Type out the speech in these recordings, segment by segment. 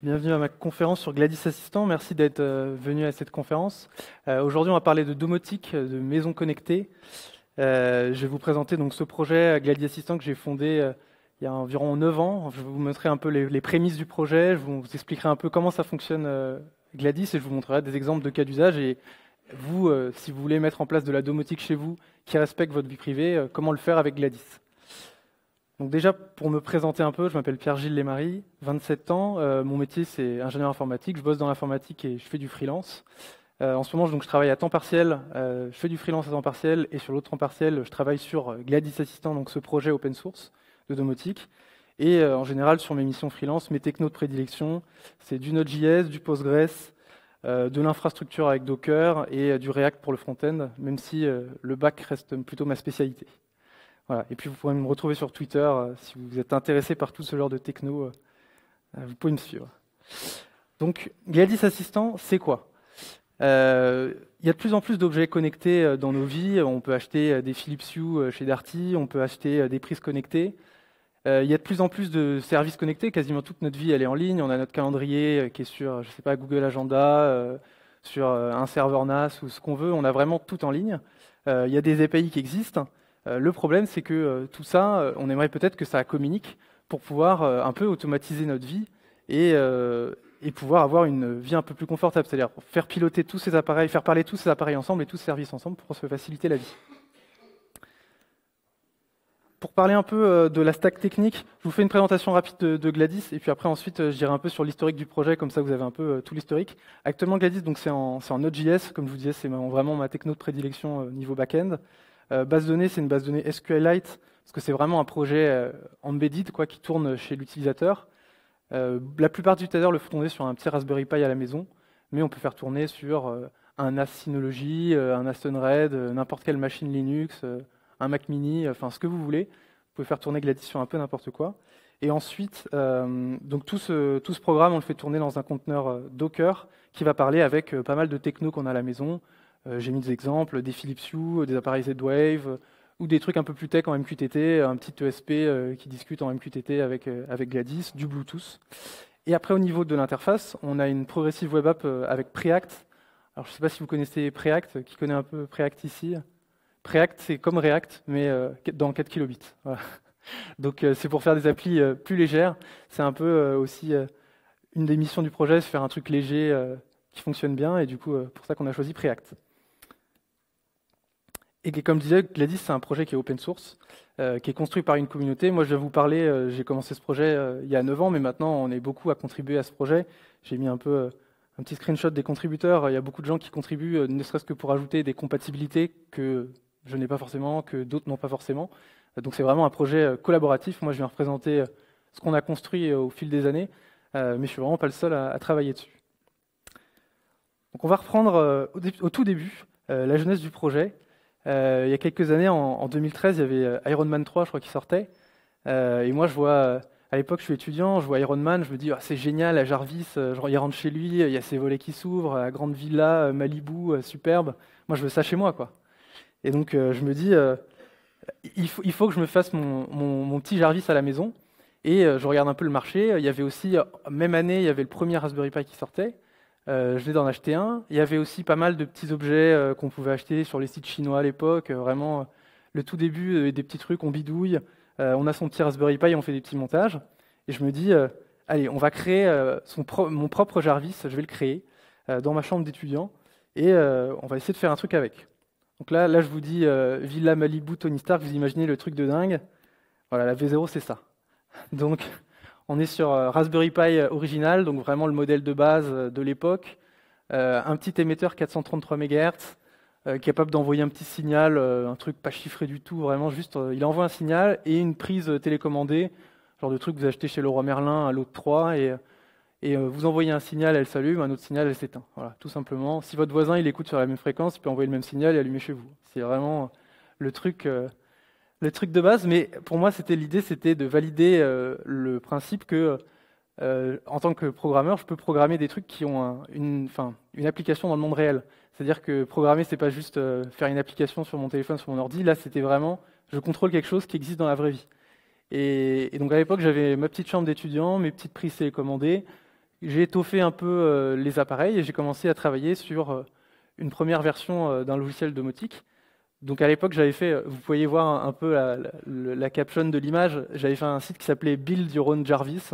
Bienvenue à ma conférence sur Gladys Assistant. Merci d'être venu à cette conférence. Aujourd'hui, on va parler de domotique, de maisons connectées. Je vais vous présenter donc ce projet Gladys Assistant que j'ai fondé il y a environ 9 ans. Je vais vous montrer un peu les prémices du projet. Je vous expliquerai un peu comment ça fonctionne Gladys et je vous montrerai des exemples de cas d'usage. Et vous, si vous voulez mettre en place de la domotique chez vous qui respecte votre vie privée, comment le faire avec Gladys. Donc déjà, pour me présenter un peu, je m'appelle Pierre-Gilles Lesmarie, 27 ans. Mon métier, c'est ingénieur informatique. Je bosse dans l'informatique et je fais du freelance. En ce moment, donc, je travaille à temps partiel. Je fais du freelance à temps partiel et sur l'autre temps partiel, je travaille sur Gladys Assistant, donc ce projet open source de domotique. Et en général, sur mes missions freelance, mes technos de prédilection, c'est du Node.js, du Postgres, de l'infrastructure avec Docker et du React pour le front-end, même si le back reste plutôt ma spécialité. Voilà. Et puis vous pourrez me retrouver sur Twitter si vous êtes intéressé par tout ce genre de techno, vous pouvez me suivre. Donc Gladys Assistant, c'est quoi? Il y a de plus en plus d'objets connectés dans nos vies. On peut acheter des Philips Hue chez Darty, on peut acheter des prises connectées. Il y a de plus en plus de services connectés. Quasiment toute notre vie, elle est en ligne. On a notre calendrier qui est sur, je sais pas, Google Agenda, sur un serveur NAS ou ce qu'on veut. On a vraiment tout en ligne. Il y a des API qui existent. Le problème, c'est que tout ça, on aimerait peut-être que ça communique pour pouvoir un peu automatiser notre vie et pouvoir avoir une vie un peu plus confortable, c'est-à-dire faire piloter tous ces appareils, faire parler tous ces appareils ensemble et tous ces services ensemble pour se faciliter la vie. Pour parler un peu de la stack technique, je vous fais une présentation rapide de Gladys et puis après ensuite je dirai un peu sur l'historique du projet, comme ça vous avez un peu tout l'historique. Actuellement Gladys, donc c'est en Node.js, comme je vous disais, c'est vraiment ma techno de prédilection niveau back-end. Base de données, c'est une base de données SQLite, parce que c'est vraiment un projet embedded qui tourne chez l'utilisateur. La plupart des utilisateurs le font tourner sur un petit Raspberry Pi à la maison, mais on peut faire tourner sur un NAS Synology, un Aston Red, n'importe quelle machine Linux, un Mac mini, enfin ce que vous voulez. Vous pouvez faire tourner Gladys sur un peu n'importe quoi. Et ensuite, donc tout ce programme, on le fait tourner dans un conteneur Docker qui va parler avec pas mal de technos qu'on a à la maison. J'ai mis des exemples, des Philips Hue, des appareils Z-Wave, ou des trucs un peu plus tech en MQTT, un petit ESP qui discute en MQTT avec Gladys, du Bluetooth. Et après, au niveau de l'interface, on a une progressive web app avec Preact. Alors, je ne sais pas si vous connaissez Preact, qui connaît un peu Preact ici. Preact, c'est comme React, mais dans 4 kilobits. Voilà. Donc, c'est pour faire des applis plus légères. C'est un peu aussi une des missions du projet, c'est faire un truc léger qui fonctionne bien, et du coup, pour ça qu'on a choisi Preact. Et comme je disais, Gladys, c'est un projet qui est open source, qui est construit par une communauté. Moi, je vais vous parler, j'ai commencé ce projet il y a 9 ans, mais maintenant, on est beaucoup à contribuer à ce projet. J'ai mis un peu un petit screenshot des contributeurs. Il y a beaucoup de gens qui contribuent, ne serait-ce que pour ajouter des compatibilités que je n'ai pas forcément, que d'autres n'ont pas forcément. Donc, c'est vraiment un projet collaboratif. Moi, je viens représenter ce qu'on a construit au fil des années, mais je suis vraiment pas le seul à travailler dessus. Donc, on va reprendre au tout début la jeunesse du projet. Il y a quelques années, en 2013, il y avait Iron Man 3, je crois, qui sortait. Et moi, je vois, à l'époque, je suis étudiant, je vois Iron Man, je me dis, ah, c'est génial, à Jarvis, il rentre chez lui, il y a ses volets qui s'ouvrent, la grande villa, Malibu, superbe. Moi, je veux ça chez moi, quoi. Et donc, je me dis, il faut que je me fasse mon petit Jarvis à la maison. Et je regarde un peu le marché. Il y avait aussi, même année, il y avait le premier Raspberry Pi qui sortait. Je venais d'en acheter un. Il y avait aussi pas mal de petits objets qu'on pouvait acheter sur les sites chinois à l'époque. Vraiment, le tout début, des petits trucs, on bidouille. On a son petit Raspberry Pi, on fait des petits montages. Et je me dis, allez, on va créer mon propre Jarvis. Je vais le créer dans ma chambre d'étudiant. Et on va essayer de faire un truc avec. Donc là je vous dis, Villa Malibu, Tony Stark, vous imaginez le truc de dingue. Voilà, la V0, c'est ça. Donc, on est sur Raspberry Pi original, donc vraiment le modèle de base de l'époque. Un petit émetteur 433 MHz, capable d'envoyer un petit signal, un truc pas chiffré du tout, vraiment juste, il envoie un signal et une prise télécommandée, genre de truc que vous achetez chez Leroy Merlin à l'autre 3, et vous envoyez un signal, elle s'allume, un autre signal, elle s'éteint. Voilà, tout simplement. Si votre voisin il écoute sur la même fréquence, il peut envoyer le même signal et allumer chez vous. C'est vraiment le truc de base, mais pour moi, l'idée, c'était de valider le principe que, en tant que programmeur, je peux programmer des trucs qui ont une application dans le monde réel. C'est-à-dire que programmer, c'est pas juste faire une application sur mon téléphone, sur mon ordi. Là, c'était vraiment, je contrôle quelque chose qui existe dans la vraie vie. Et donc à l'époque, j'avais ma petite chambre d'étudiant, mes petites prises télécommandées, j'ai étoffé un peu les appareils et j'ai commencé à travailler sur une première version d'un logiciel domotique. Donc à l'époque, j'avais fait, vous pouvez voir un peu la caption de l'image, j'avais fait un site qui s'appelait Build Your Own Jarvis.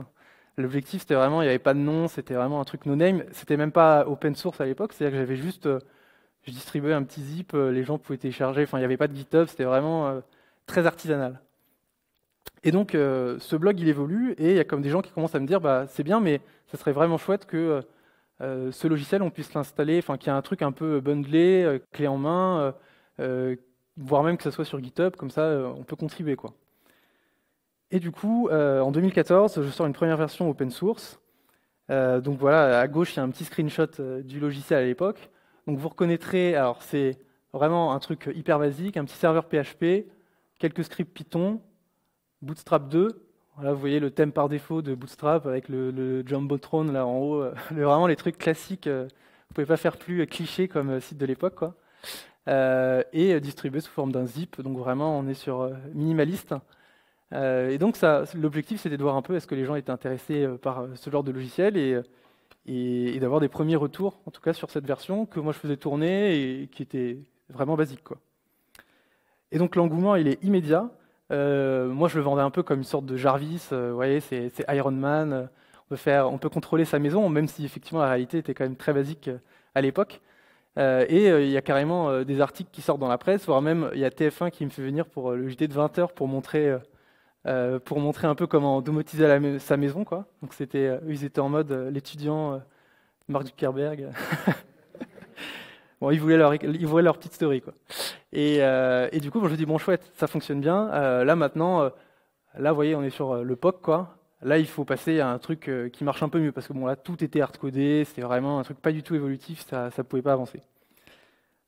L'objectif, c'était vraiment, il n'y avait pas de nom, c'était vraiment un truc no-name. C'était même pas open source à l'époque, c'est-à-dire que j'avais juste, je distribuais un petit zip, les gens pouvaient télécharger, enfin il n'y avait pas de GitHub, c'était vraiment très artisanal. Et donc ce blog, il évolue, et il y a comme des gens qui commencent à me dire, bah c'est bien, mais ça serait vraiment chouette que ce logiciel, on puisse l'installer, enfin qu'il y ait un truc un peu bundlé, clé en main, voire même que ça soit sur GitHub, comme ça on peut contribuer, quoi. Et du coup, en 2014, je sors une première version open source. Donc voilà, à gauche, il y a un petit screenshot du logiciel à l'époque. Donc vous reconnaîtrez, alors c'est vraiment un truc hyper basique, un petit serveur PHP, quelques scripts Python, Bootstrap 2. Voilà, vous voyez le thème par défaut de Bootstrap avec le Jumbotron là en haut, vraiment les trucs classiques. Vous ne pouvez pas faire plus cliché comme site de l'époque, quoi. Et distribué sous forme d'un zip. Donc vraiment, on est sur minimaliste. Et donc l'objectif, c'était de voir un peu est-ce que les gens étaient intéressés par ce genre de logiciel et d'avoir des premiers retours, en tout cas sur cette version que moi je faisais tourner et qui était vraiment basique, quoi. Et donc l'engouement, il est immédiat. Moi, je le vendais un peu comme une sorte de Jarvis. Vous voyez, c'est Iron Man. On peut contrôler sa maison, même si effectivement la réalité était quand même très basique à l'époque. Il y a carrément des articles qui sortent dans la presse, voire même il y a TF1 qui me fait venir pour le JT de 20 heures pour montrer un peu comment domotiser sa maison, quoi. Donc ils étaient en mode l'étudiant Mark Zuckerberg. Bon, ils voulaient leur petite story, quoi. Et du coup, bon, je dis bon chouette, ça fonctionne bien. Là maintenant, là vous voyez, on est sur le POC, quoi. Là, il faut passer à un truc qui marche un peu mieux parce que bon là, tout était hard-codé, c'était vraiment un truc pas du tout évolutif, ça pouvait pas avancer.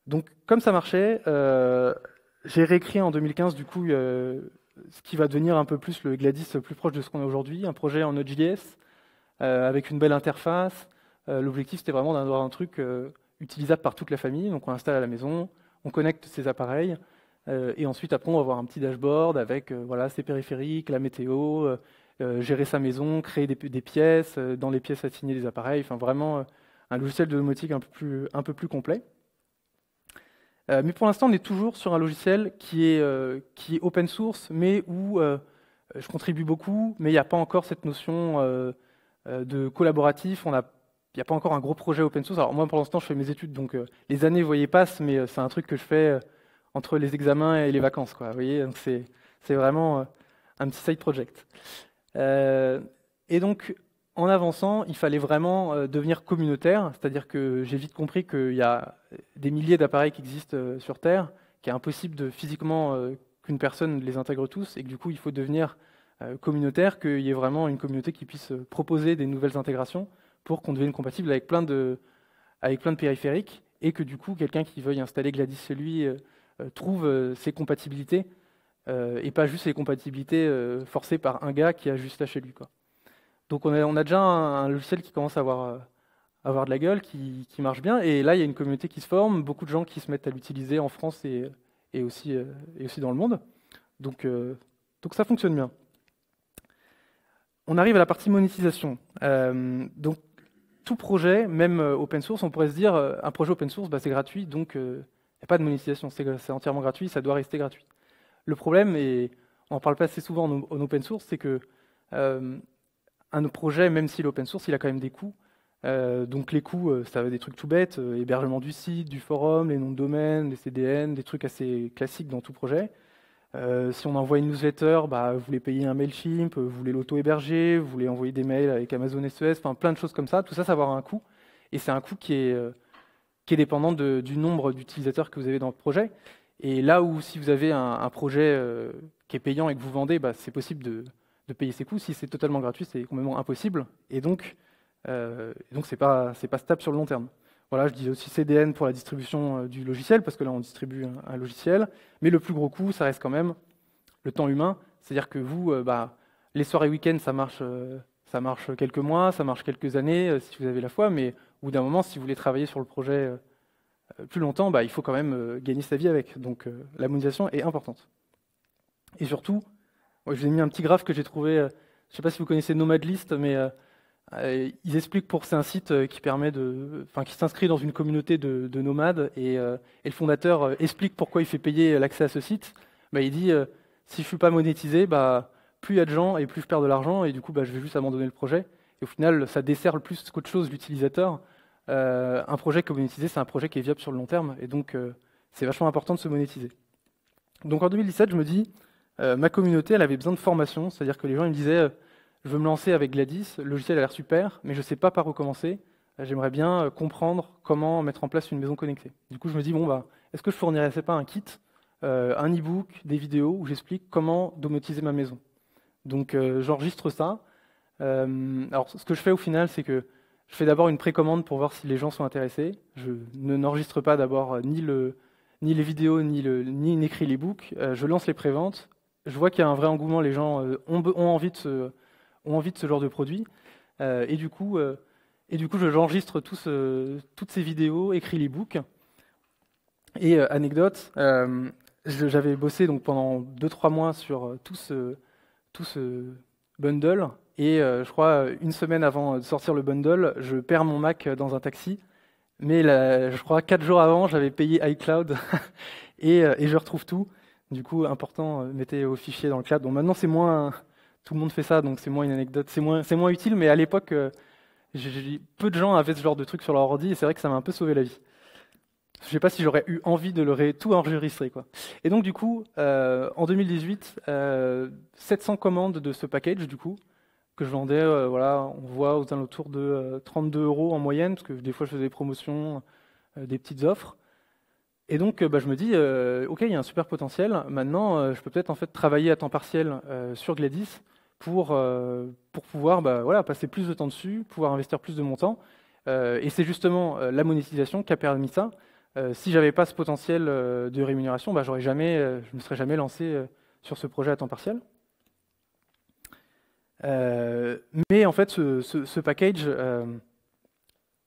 Donc comme ça marchait, j'ai réécrit en 2015 du coup ce qui va devenir un peu plus le Gladys plus proche de ce qu'on est aujourd'hui, un projet en Node.js avec une belle interface. L'objectif, c'était vraiment d'avoir un truc utilisable par toute la famille. Donc on installe à la maison, on connecte ses appareils, et ensuite après on va avoir un petit dashboard avec voilà, ses périphériques, la météo, gérer sa maison, créer des pièces, dans les pièces assigner des appareils, enfin vraiment un logiciel de domotique un peu plus complet. Mais pour l'instant, on est toujours sur un logiciel qui est open source, mais où je contribue beaucoup, mais il n'y a pas encore cette notion de collaboratif. Il n'y a pas encore un gros projet open source. Alors moi, pour l'instant, je fais mes études, donc les années, vous voyez, passent, mais c'est un truc que je fais entre les examens et les vacances, quoi. Vous voyez, donc c'est vraiment un petit side project. Et donc, en avançant, il fallait vraiment devenir communautaire, c'est-à-dire que j'ai vite compris qu'il y a des milliers d'appareils qui existent sur Terre, qu'il est impossible de physiquement qu'une personne les intègre tous, et que du coup, il faut devenir communautaire, qu'il y ait vraiment une communauté qui puisse proposer des nouvelles intégrations pour qu'on devienne compatible avec plein de périphériques, et que du coup, quelqu'un qui veuille installer Gladys chez lui trouve ses compatibilités, et pas juste les compatibilités forcées par un gars qui a juste ça chez lui, quoi. Donc on a déjà un logiciel qui commence à avoir de la gueule, qui marche bien, et là il y a une communauté qui se forme, beaucoup de gens qui se mettent à l'utiliser en France et aussi dans le monde. Donc ça fonctionne bien. On arrive à la partie monétisation. Donc tout projet, même open source, on pourrait se dire un projet open source, bah, c'est gratuit, donc il n'y a pas de monétisation, c'est entièrement gratuit, ça doit rester gratuit. Le problème, et on en parle pas assez souvent en open source, c'est que un projet, même s'il est open source, il a quand même des coûts. Donc les coûts, ça va des trucs tout bêtes, hébergement du site, du forum, les noms de domaine, les CDN, des trucs assez classiques dans tout projet. Si on envoie une newsletter, bah, vous voulez payer un Mailchimp, vous voulez l'auto-héberger, vous voulez envoyer des mails avec Amazon SES, enfin plein de choses comme ça. Tout ça, ça va avoir un coût. Et c'est un coût qui est dépendant du nombre d'utilisateurs que vous avez dans le projet. Et là où si vous avez un projet qui est payant et que vous vendez, bah, c'est possible de payer ses coûts. Si c'est totalement gratuit, c'est complètement impossible. Et donc c'est pas stable sur le long terme. Voilà, je disais aussi CDN pour la distribution du logiciel, parce que là on distribue un logiciel, mais le plus gros coût, ça reste quand même le temps humain. C'est-à-dire que vous, les soirées week-ends, ça marche quelques mois, ça marche quelques années, si vous avez la foi, mais au bout d'un moment, si vous voulez travailler sur le projet plus longtemps, il faut quand même gagner sa vie avec. Donc la monétisation est importante. Et surtout, je vous ai mis un petit graphe que j'ai trouvé, je ne sais pas si vous connaissez Nomadlist, mais Ils expliquent pour c'est un site qui permet qui s'inscrit dans une communauté de nomades et le fondateur explique pourquoi il fait payer l'accès à ce site. Bah, il dit si je suis pas monétisé, bah, plus il y a de gens et plus je perds de l'argent et du coup bah, je vais juste abandonner le projet. Et au final, ça dessert plus qu'autre chose l'utilisateur. Un projet qui est monétisé, c'est un projet qui est viable sur le long terme et donc c'est vachement important de se monétiser. Donc en 2017, je me dis ma communauté, elle avait besoin de formation, c'est-à-dire que les gens ils me disaient je veux me lancer avec Gladys, le logiciel a l'air super, mais je ne sais pas par où commencer. J'aimerais bien comprendre comment mettre en place une maison connectée. Du coup, je me dis, bon, bah, est-ce que je fournirais pas un kit, un e-book, des vidéos où j'explique comment domotiser ma maison. Donc, j'enregistre ça. Alors, ce que je fais au final, c'est que je fais d'abord une précommande pour voir si les gens sont intéressés. Je n'enregistre pas d'abord ni les vidéos, ni n'écris l'e-book. Je lance les préventes. Je vois qu'il y a un vrai engouement, les gens ont envie de ce genre de produit. Et du coup, j'enregistre toutes ces vidéos, écris l'e-book. Et anecdote, j'avais bossé donc pendant 2-3 mois sur tout ce bundle. Et je crois, une semaine avant de sortir le bundle, je perds mon Mac dans un taxi. Mais je crois 4 jours avant, j'avais payé iCloud et je retrouve tout. Du coup, important, mettez vos fichiers dans le cloud. Bon, maintenant, c'est moins... Tout le monde fait ça, donc c'est moins une anecdote. C'est moins utile, mais à l'époque, peu de gens avaient ce genre de truc sur leur ordi, et c'est vrai que ça m'a un peu sauvé la vie. Je ne sais pas si j'aurais eu envie de tout enregistrer, quoi. Et donc, du coup, en 2018, 700 commandes de ce package, du coup, que je vendais, voilà, on voit aux alentours de 32 € en moyenne, parce que des fois, je faisais des promotions, des petites offres. Et donc, bah, je me dis, OK, il y a un super potentiel. Maintenant, je peux peut-être en fait travailler à temps partiel sur Gladys pour pouvoir bah, voilà, passer plus de temps dessus, pouvoir investir plus de mon temps. Et c'est justement la monétisation qui a permis ça. Si j'avais pas ce potentiel de rémunération, bah, je me serais jamais lancé sur ce projet à temps partiel. Mais en fait, ce package,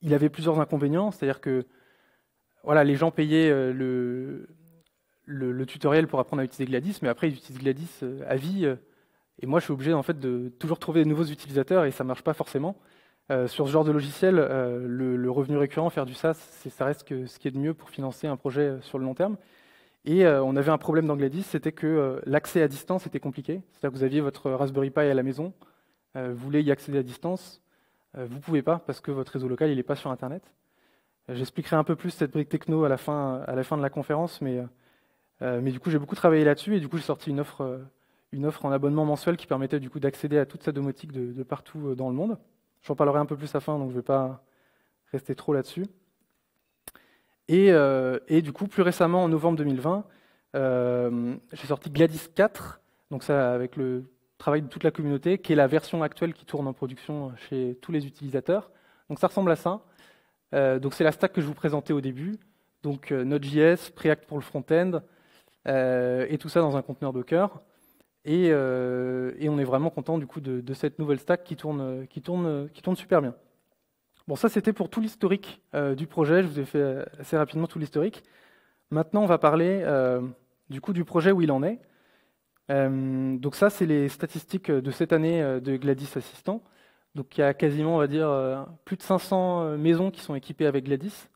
il avait plusieurs inconvénients, c'est-à-dire que voilà, les gens payaient le tutoriel pour apprendre à utiliser Gladys, mais après ils utilisent Gladys à vie. Et moi, je suis obligé en fait de toujours trouver de nouveaux utilisateurs et ça marche pas forcément. Sur ce genre de logiciel, le revenu récurrent, faire du SaaS, ça reste ce qui est de mieux pour financer un projet sur le long terme. Et on avait un problème dans Gladys, c'était que l'accès à distance était compliqué. C'est-à-dire que vous aviez votre Raspberry Pi à la maison, vous voulez y accéder à distance, vous pouvez pas parce que votre réseau local il n'est pas sur Internet. J'expliquerai un peu plus cette brique techno à la fin de la conférence, mais du coup j'ai beaucoup travaillé là-dessus et du coup j'ai sorti une offre en abonnement mensuel qui permettait du coup d'accéder à toute cette domotique de partout dans le monde. J'en parlerai un peu plus à la fin, donc je ne vais pas rester trop là-dessus. Et du coup, plus récemment, en novembre 2020, j'ai sorti Gladys 4, donc ça avec le travail de toute la communauté, qui est la version actuelle qui tourne en production chez tous les utilisateurs. Donc ça ressemble à ça. Donc c'est la stack que je vous présentais au début. Donc Node.js, Preact pour le front-end, et tout ça dans un conteneur Docker. Et on est vraiment content du coup de cette nouvelle stack qui tourne super bien. Bon, ça c'était pour tout l'historique du projet. Je vous ai fait assez rapidement tout l'historique. Maintenant, on va parler du coup du projet où il en est. Donc ça, c'est les statistiques de cette année de Gladys Assistant. Donc il y a quasiment, on va dire, plus de 500 maisons qui sont équipées avec Gladys.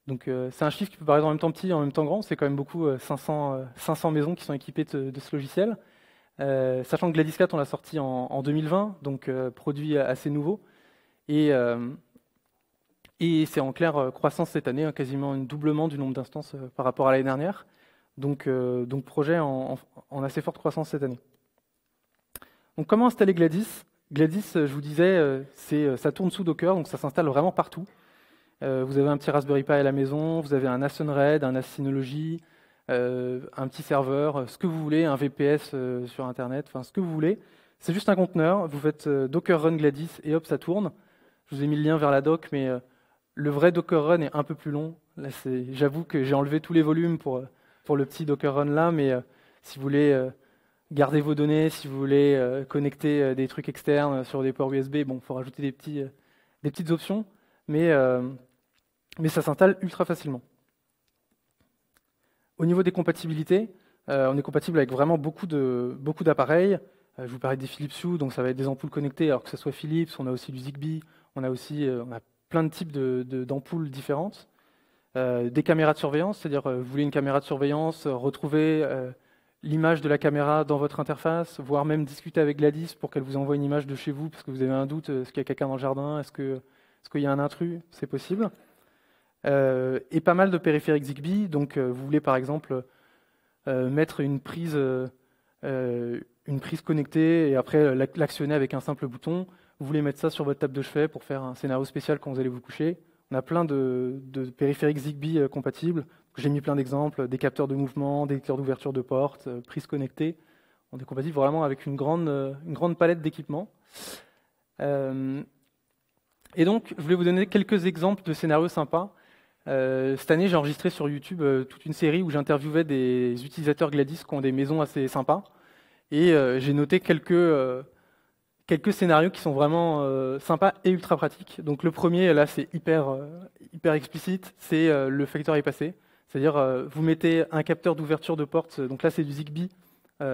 Donc c'est un chiffre qui peut paraître en même temps petit et en même temps grand. C'est quand même beaucoup, 500 maisons qui sont équipées de ce logiciel. Sachant que Gladys 4, on l'a sorti en 2020, donc produit assez nouveau. Et c'est en claire croissance cette année, hein, quasiment un doublement du nombre d'instances par rapport à l'année dernière. Donc projet en assez forte croissance cette année. Donc comment installer Gladys? Gladys, je vous disais, ça tourne sous Docker, donc ça s'installe vraiment partout. Vous avez un petit Raspberry Pi à la maison, vous avez un Aston Red, un Synology, un petit serveur, ce que vous voulez, un VPS sur Internet, enfin ce que vous voulez. C'est juste un conteneur, vous faites Docker Run Gladys et hop, ça tourne. Je vous ai mis le lien vers la doc, mais le vrai Docker Run est un peu plus long. Là, j'avoue que j'ai enlevé tous les volumes pour le petit Docker Run là, mais si vous voulez garder vos données, si vous voulez connecter des trucs externes sur des ports USB, bon, il faut rajouter des petites options, mais ça s'installe ultra facilement. Au niveau des compatibilités, on est compatible avec vraiment beaucoup d'appareils. Je vous parlais des Philips Hue, donc ça va être des ampoules connectées, alors que ce soit Philips, on a aussi du Zigbee, on a plein de types d'ampoules différentes. Des caméras de surveillance, c'est-à-dire vous voulez une caméra de surveillance, retrouver l'image de la caméra dans votre interface, voire même discuter avec Gladys pour qu'elle vous envoie une image de chez vous, parce que vous avez un doute, est-ce qu'il y a quelqu'un dans le jardin, est-ce qu'il y a un intrus, c'est possible. Et pas mal de périphériques Zigbee, donc vous voulez par exemple mettre une prise connectée et après l'actionner avec un simple bouton. Vous voulez mettre ça sur votre table de chevet pour faire un scénario spécial quand vous allez vous coucher. On a plein de périphériques Zigbee compatibles. J'ai mis plein d'exemples, des capteurs de mouvement, des lecteurs d'ouverture de portes, prises connectées. On est compatible vraiment avec une grande palette d'équipements. Et donc, je voulais vous donner quelques exemples de scénarios sympas. Cette année, j'ai enregistré sur YouTube toute une série où j'interviewais des utilisateurs Gladys qui ont des maisons assez sympas. Et j'ai noté quelques scénarios qui sont vraiment sympas et ultra pratiques. Donc le premier, là, c'est hyper explicite, c'est le facteur est passé. C'est-à-dire, vous mettez un capteur d'ouverture de porte, donc là c'est du Zigbee,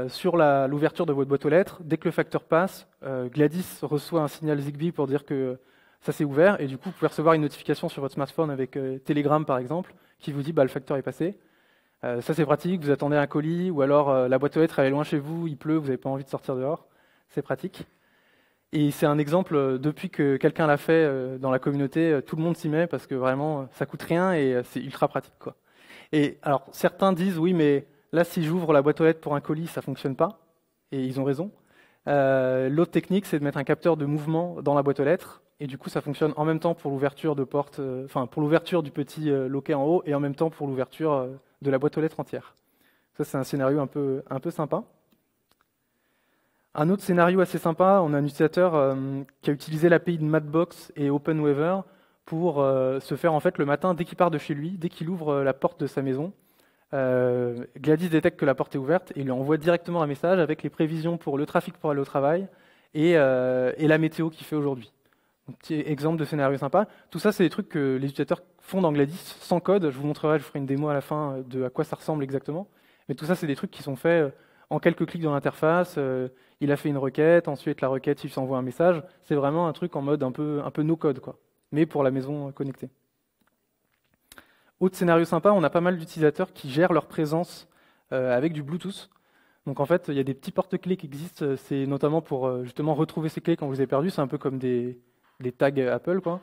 sur l'ouverture de votre boîte aux lettres. Dès que le facteur passe, Gladys reçoit un signal Zigbee pour dire que ça s'est ouvert, et du coup vous pouvez recevoir une notification sur votre smartphone avec Telegram par exemple, qui vous dit le facteur est passé. Ça c'est pratique, vous attendez un colis, ou alors la boîte aux lettres elle est loin chez vous, il pleut, vous n'avez pas envie de sortir dehors, c'est pratique. Et c'est un exemple, depuis que quelqu'un l'a fait dans la communauté, tout le monde s'y met parce que vraiment ça coûte rien et c'est ultra pratique, quoi. Et alors certains disent oui mais là si j'ouvre la boîte aux lettres pour un colis ça fonctionne pas, et ils ont raison. L'autre technique c'est de mettre un capteur de mouvement dans la boîte aux lettres, et du coup ça fonctionne en même temps pour l'ouverture de porte, pour l'ouverture du petit loquet en haut et en même temps pour l'ouverture de la boîte aux lettres entière. Ça c'est un scénario un peu sympa. Un autre scénario assez sympa, on a un utilisateur qui a utilisé l'API de Mapbox et OpenWeaver pour se faire en fait le matin, dès qu'il part de chez lui, dès qu'il ouvre la porte de sa maison, Gladys détecte que la porte est ouverte et lui envoie directement un message avec les prévisions pour le trafic pour aller au travail et la météo qu'il fait aujourd'hui. Donc, petit exemple de scénario sympa. Tout ça, c'est des trucs que les utilisateurs font dans Gladys sans code. Je vous montrerai, je ferai une démo à la fin de à quoi ça ressemble exactement. Mais tout ça, c'est des trucs qui sont faits en quelques clics dans l'interface. Il a fait une requête, ensuite la requête, il s'envoie un message. C'est vraiment un truc en mode un peu no code, quoi, mais pour la maison connectée. Autre scénario sympa, on a pas mal d'utilisateurs qui gèrent leur présence avec du Bluetooth. Donc en fait, il y a des petits porte-clés qui existent. C'est notamment pour justement retrouver ces clés quand vous les avez perdues. C'est un peu comme des tags Apple, quoi.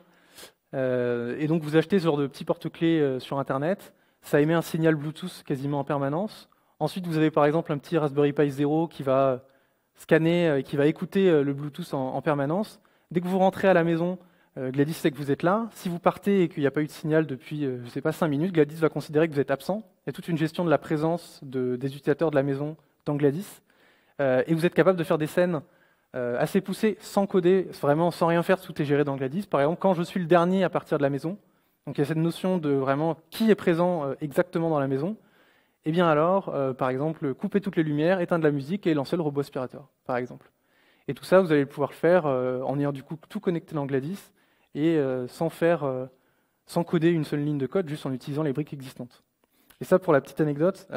Et donc vous achetez ce genre de petits porte-clés sur Internet. Ça émet un signal Bluetooth quasiment en permanence. Ensuite, vous avez par exemple un petit Raspberry Pi 0 qui va scanner, qui va écouter le Bluetooth en permanence. Dès que vous rentrez à la maison, Gladys sait que vous êtes là. Si vous partez et qu'il n'y a pas eu de signal depuis, je ne sais pas, 5 minutes, Gladys va considérer que vous êtes absent. Il y a toute une gestion de la présence des utilisateurs de la maison dans Gladys. Et vous êtes capable de faire des scènes assez poussées, sans coder, vraiment sans rien faire, tout est géré dans Gladys. Par exemple, quand je suis le dernier à partir de la maison, donc il y a cette notion de vraiment qui est présent exactement dans la maison. Et bien alors, par exemple, couper toutes les lumières, éteindre la musique et lancer le robot aspirateur, par exemple. Et tout ça, vous allez pouvoir le faire en ayant du coup tout connecté dans Gladys et sans coder une seule ligne de code, juste en utilisant les briques existantes. Et ça, pour la petite anecdote,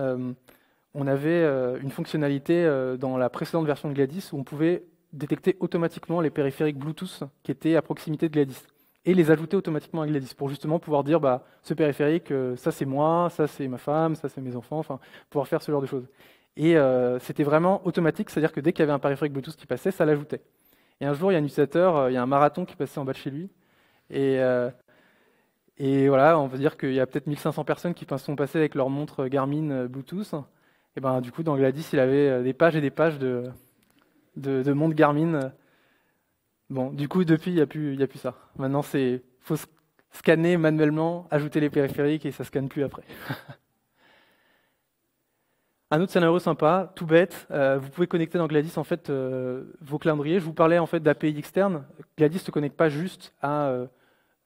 on avait une fonctionnalité dans la précédente version de Gladys où on pouvait détecter automatiquement les périphériques Bluetooth qui étaient à proximité de Gladys et les ajouter automatiquement à Gladys pour justement pouvoir dire ce périphérique, ça c'est moi, ça c'est ma femme, ça c'est mes enfants, enfin pouvoir faire ce genre de choses. Et c'était vraiment automatique, c'est-à-dire que dès qu'il y avait un périphérique Bluetooth qui passait, ça l'ajoutait. Et un jour, il y a un utilisateur, il y a un marathon qui passait en bas de chez lui, et voilà, on va dire qu'il y a peut-être 1500 personnes qui sont passées avec leur montre Garmin Bluetooth. Et ben du coup, dans Gladys, il avait des pages et des pages de montres Garmin. Bon, du coup, depuis, il n'y a plus ça. Maintenant, il faut scanner manuellement, ajouter les périphériques et ça ne scanne plus après. Un autre scénario sympa, tout bête, vous pouvez connecter dans Gladys en fait vos calendriers. Je vous parlais en fait d'API externes. Gladys ne se connecte pas juste à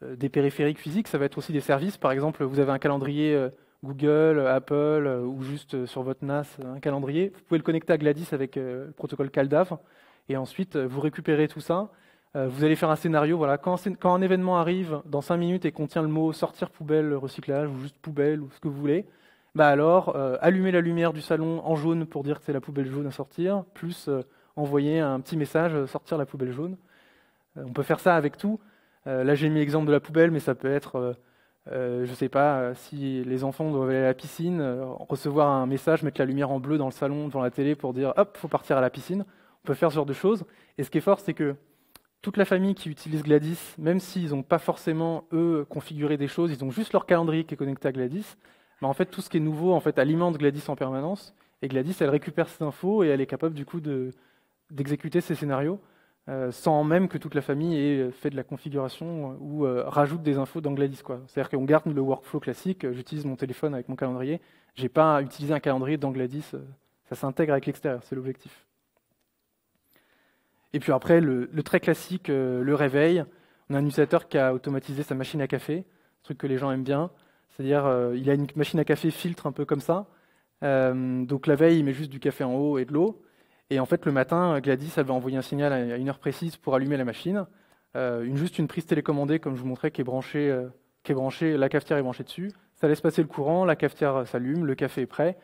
des périphériques physiques, ça va être aussi des services. Par exemple, vous avez un calendrier Google, Apple ou juste sur votre NAS un calendrier. Vous pouvez le connecter à Gladys avec le protocole CalDAV et ensuite vous récupérez tout ça. Vous allez faire un scénario, voilà, quand un événement arrive dans 5 minutes et contient le mot sortir poubelle, recyclage ou juste poubelle ou ce que vous voulez, alors allumez la lumière du salon en jaune pour dire que c'est la poubelle jaune à sortir, plus envoyer un petit message, sortir la poubelle jaune. On peut faire ça avec tout. Là, j'ai mis l'exemple de la poubelle, mais ça peut être, je ne sais pas, si les enfants doivent aller à la piscine, recevoir un message, mettre la lumière en bleu dans le salon, devant la télé, pour dire « hop, il faut partir à la piscine ». On peut faire ce genre de choses. Et ce qui est fort, c'est que toute la famille qui utilise Gladys, même s'ils n'ont pas forcément, eux, configuré des choses, ils ont juste leur calendrier qui est connecté à Gladys, mais en fait, tout ce qui est nouveau, en fait, alimente Gladys en permanence. Et Gladys, elle récupère ces infos et elle est capable, du coup, d'exécuter ces scénarios. Sans même que toute la famille ait fait de la configuration ou rajoute des infos dans Gladys, quoi. C'est-à-dire qu'on garde le workflow classique, j'utilise mon téléphone avec mon calendrier, j'ai pas à utiliser un calendrier dans Gladys, ça s'intègre avec l'extérieur, c'est l'objectif. Et puis après, le très classique, le réveil, on a un utilisateur qui a automatisé sa machine à café, un truc que les gens aiment bien, c'est-à-dire il a une machine à café filtre un peu comme ça, donc la veille il met juste du café en haut et de l'eau. Et en fait, le matin, Gladys, elle va envoyer un signal à une heure précise pour allumer la machine. Juste une prise télécommandée, comme je vous montrais, qui est branchée, la cafetière est branchée dessus. Ça laisse passer le courant, la cafetière s'allume, le café est prêt.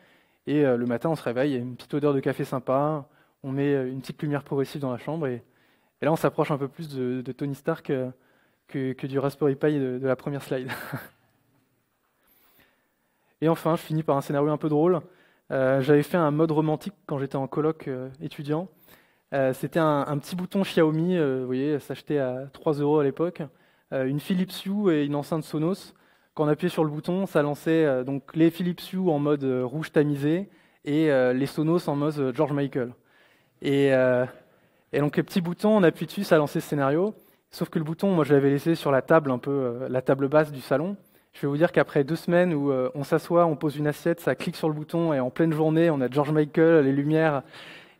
Et le matin, on se réveille, il y a une petite odeur de café sympa. On met une petite lumière progressive dans la chambre. Et là, on s'approche un peu plus de Tony Stark que du Raspberry Pi de la première slide. Et enfin, je finis par un scénario un peu drôle. J'avais fait un mode romantique quand j'étais en coloc étudiant. C'était un petit bouton Xiaomi, vous voyez, ça s'achetait à 3 € à l'époque, une Philips Hue et une enceinte Sonos. Quand on appuyait sur le bouton, ça lançait donc les Philips Hue en mode rouge tamisé et les Sonos en mode George Michael. Et donc les petits boutons, on appuie dessus, ça lançait ce scénario. Sauf que le bouton, moi je l'avais laissé sur la table, un peu la table basse du salon. Je vais vous dire qu'après 2 semaines où on s'assoit, on pose une assiette, ça clique sur le bouton et en pleine journée, on a George Michael, les lumières.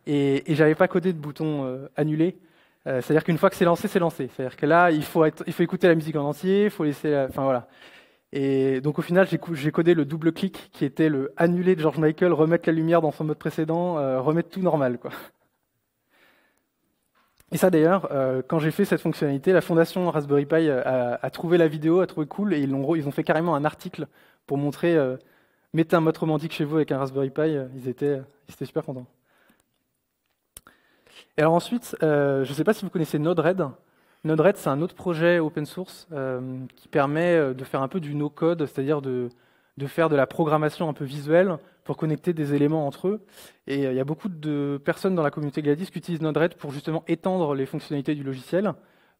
Et j'avais pas codé de bouton annulé. C'est-à-dire qu'une fois que c'est lancé, c'est lancé. C'est-à-dire que là, il faut écouter la musique en entier, il faut laisser, enfin voilà. Et donc au final, j'ai codé le double clic qui était le annuler de George Michael, remettre la lumière dans son mode précédent, remettre tout normal, quoi. Et ça d'ailleurs, quand j'ai fait cette fonctionnalité, la fondation Raspberry Pi a trouvé la vidéo, a trouvé cool, et ils ont fait carrément un article pour montrer, mettez un mode romantique chez vous avec un Raspberry Pi, ils étaient super contents. Et alors ensuite, je ne sais pas si vous connaissez Node-RED. Node-RED, c'est un autre projet open source qui permet de faire un peu du no-code, c'est-à-dire de faire de la programmation un peu visuelle pour connecter des éléments entre eux. Et il y a beaucoup de personnes dans la communauté Gladys qui utilisent Node-RED pour justement étendre les fonctionnalités du logiciel.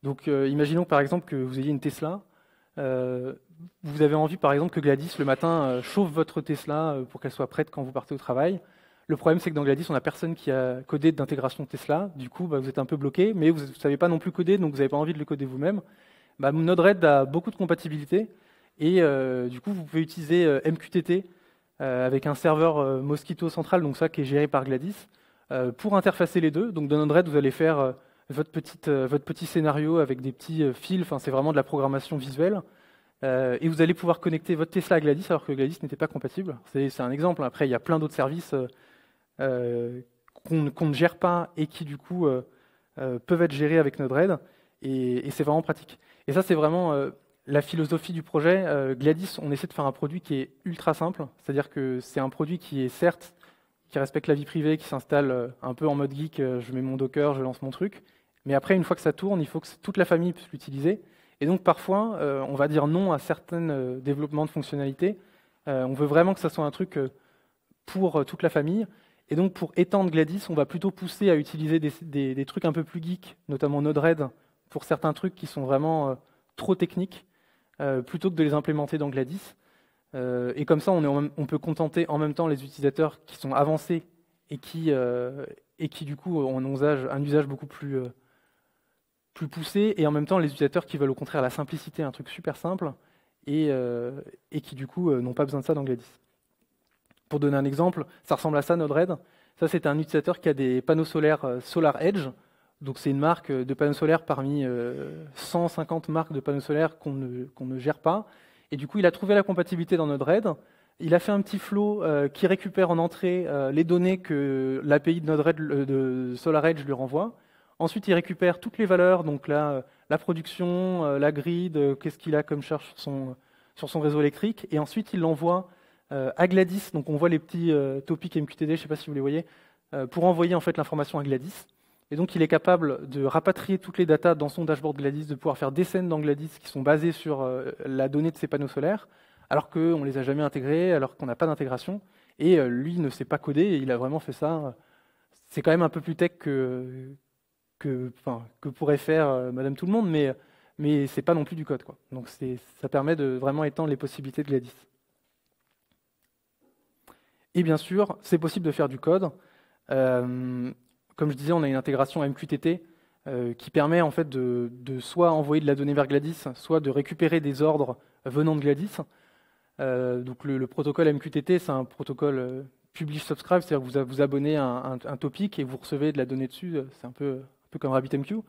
Donc imaginons par exemple que vous ayez une Tesla. Vous avez envie par exemple que Gladys le matin chauffe votre Tesla pour qu'elle soit prête quand vous partez au travail. Le problème, c'est que dans Gladys, on n'a personne qui a codé d'intégration Tesla. Du coup, vous êtes un peu bloqué, mais vous ne savez pas non plus coder, donc vous n'avez pas envie de le coder vous-même. Node-RED a beaucoup de compatibilités. Et du coup, vous pouvez utiliser MQTT avec un serveur Mosquito central, donc ça qui est géré par Gladys, pour interfacer les deux. Donc dans Node-RED, vous allez faire votre petit scénario avec des petits fils. Enfin, c'est vraiment de la programmation visuelle. Et vous allez pouvoir connecter votre Tesla à Gladys alors que Gladys n'était pas compatible. C'est un exemple. Après, il y a plein d'autres services qu'on ne gère pas et qui du coup peuvent être gérés avec Node-RED. Et c'est vraiment pratique. Et ça, c'est vraiment la philosophie du projet. Gladys, on essaie de faire un produit qui est ultra simple. C'est-à-dire que c'est un produit qui est certes, qui respecte la vie privée, qui s'installe un peu en mode geek. Je mets mon Docker, je lance mon truc. Mais après, une fois que ça tourne, il faut que toute la famille puisse l'utiliser. Et donc parfois, on va dire non à certains développements de fonctionnalités. On veut vraiment que ça soit un truc pour toute la famille. Et donc pour étendre Gladys, on va plutôt pousser à utiliser des trucs un peu plus geeks, notamment Node-RED, pour certains trucs qui sont vraiment trop techniques, plutôt que de les implémenter dans Gladys. Et comme ça, on peut contenter en même temps les utilisateurs qui sont avancés et qui du coup ont un usage beaucoup plus poussé, et en même temps les utilisateurs qui veulent au contraire la simplicité, un truc super simple, et qui du coup n'ont pas besoin de ça dans Gladys. Pour donner un exemple, ça ressemble à ça, Node-RED. Ça, c'est un utilisateur qui a des panneaux solaires SolarEdge. Donc c'est une marque de panneaux solaires parmi 150 marques de panneaux solaires qu'on ne gère pas. Et du coup, il a trouvé la compatibilité dans Node-RED. Il a fait un petit flow qui récupère en entrée les données que l'API de Node-RED de SolarEdge lui renvoie. Ensuite, il récupère toutes les valeurs, donc là, la production, la grid, qu'est-ce qu'il a comme charge sur son réseau électrique. Et ensuite, il l'envoie à Gladys. Donc on voit les petits topics MQTT, je ne sais pas si vous les voyez, pour envoyer en fait l'information à Gladys. Et donc, il est capable de rapatrier toutes les datas dans son dashboard Gladys, de pouvoir faire des scènes dans Gladys qui sont basées sur la donnée de ses panneaux solaires, alors qu'on ne les a jamais intégrés, alors qu'on n'a pas d'intégration. Et lui ne sait pas coder, et il a vraiment fait ça. C'est quand même un peu plus tech que pourrait faire Madame Tout le Monde, mais c'est pas non plus du code, quoi. Donc ça permet de vraiment étendre les possibilités de Gladys. Et bien sûr, c'est possible de faire du code. Comme je disais, on a une intégration MQTT qui permet en fait de soit envoyer de la donnée vers Gladys, soit de récupérer des ordres venant de Gladys. Donc le protocole MQTT, c'est un protocole publish-subscribe, c'est-à-dire que vous abonnez à un topic et vous recevez de la donnée dessus. C'est un peu comme RabbitMQ.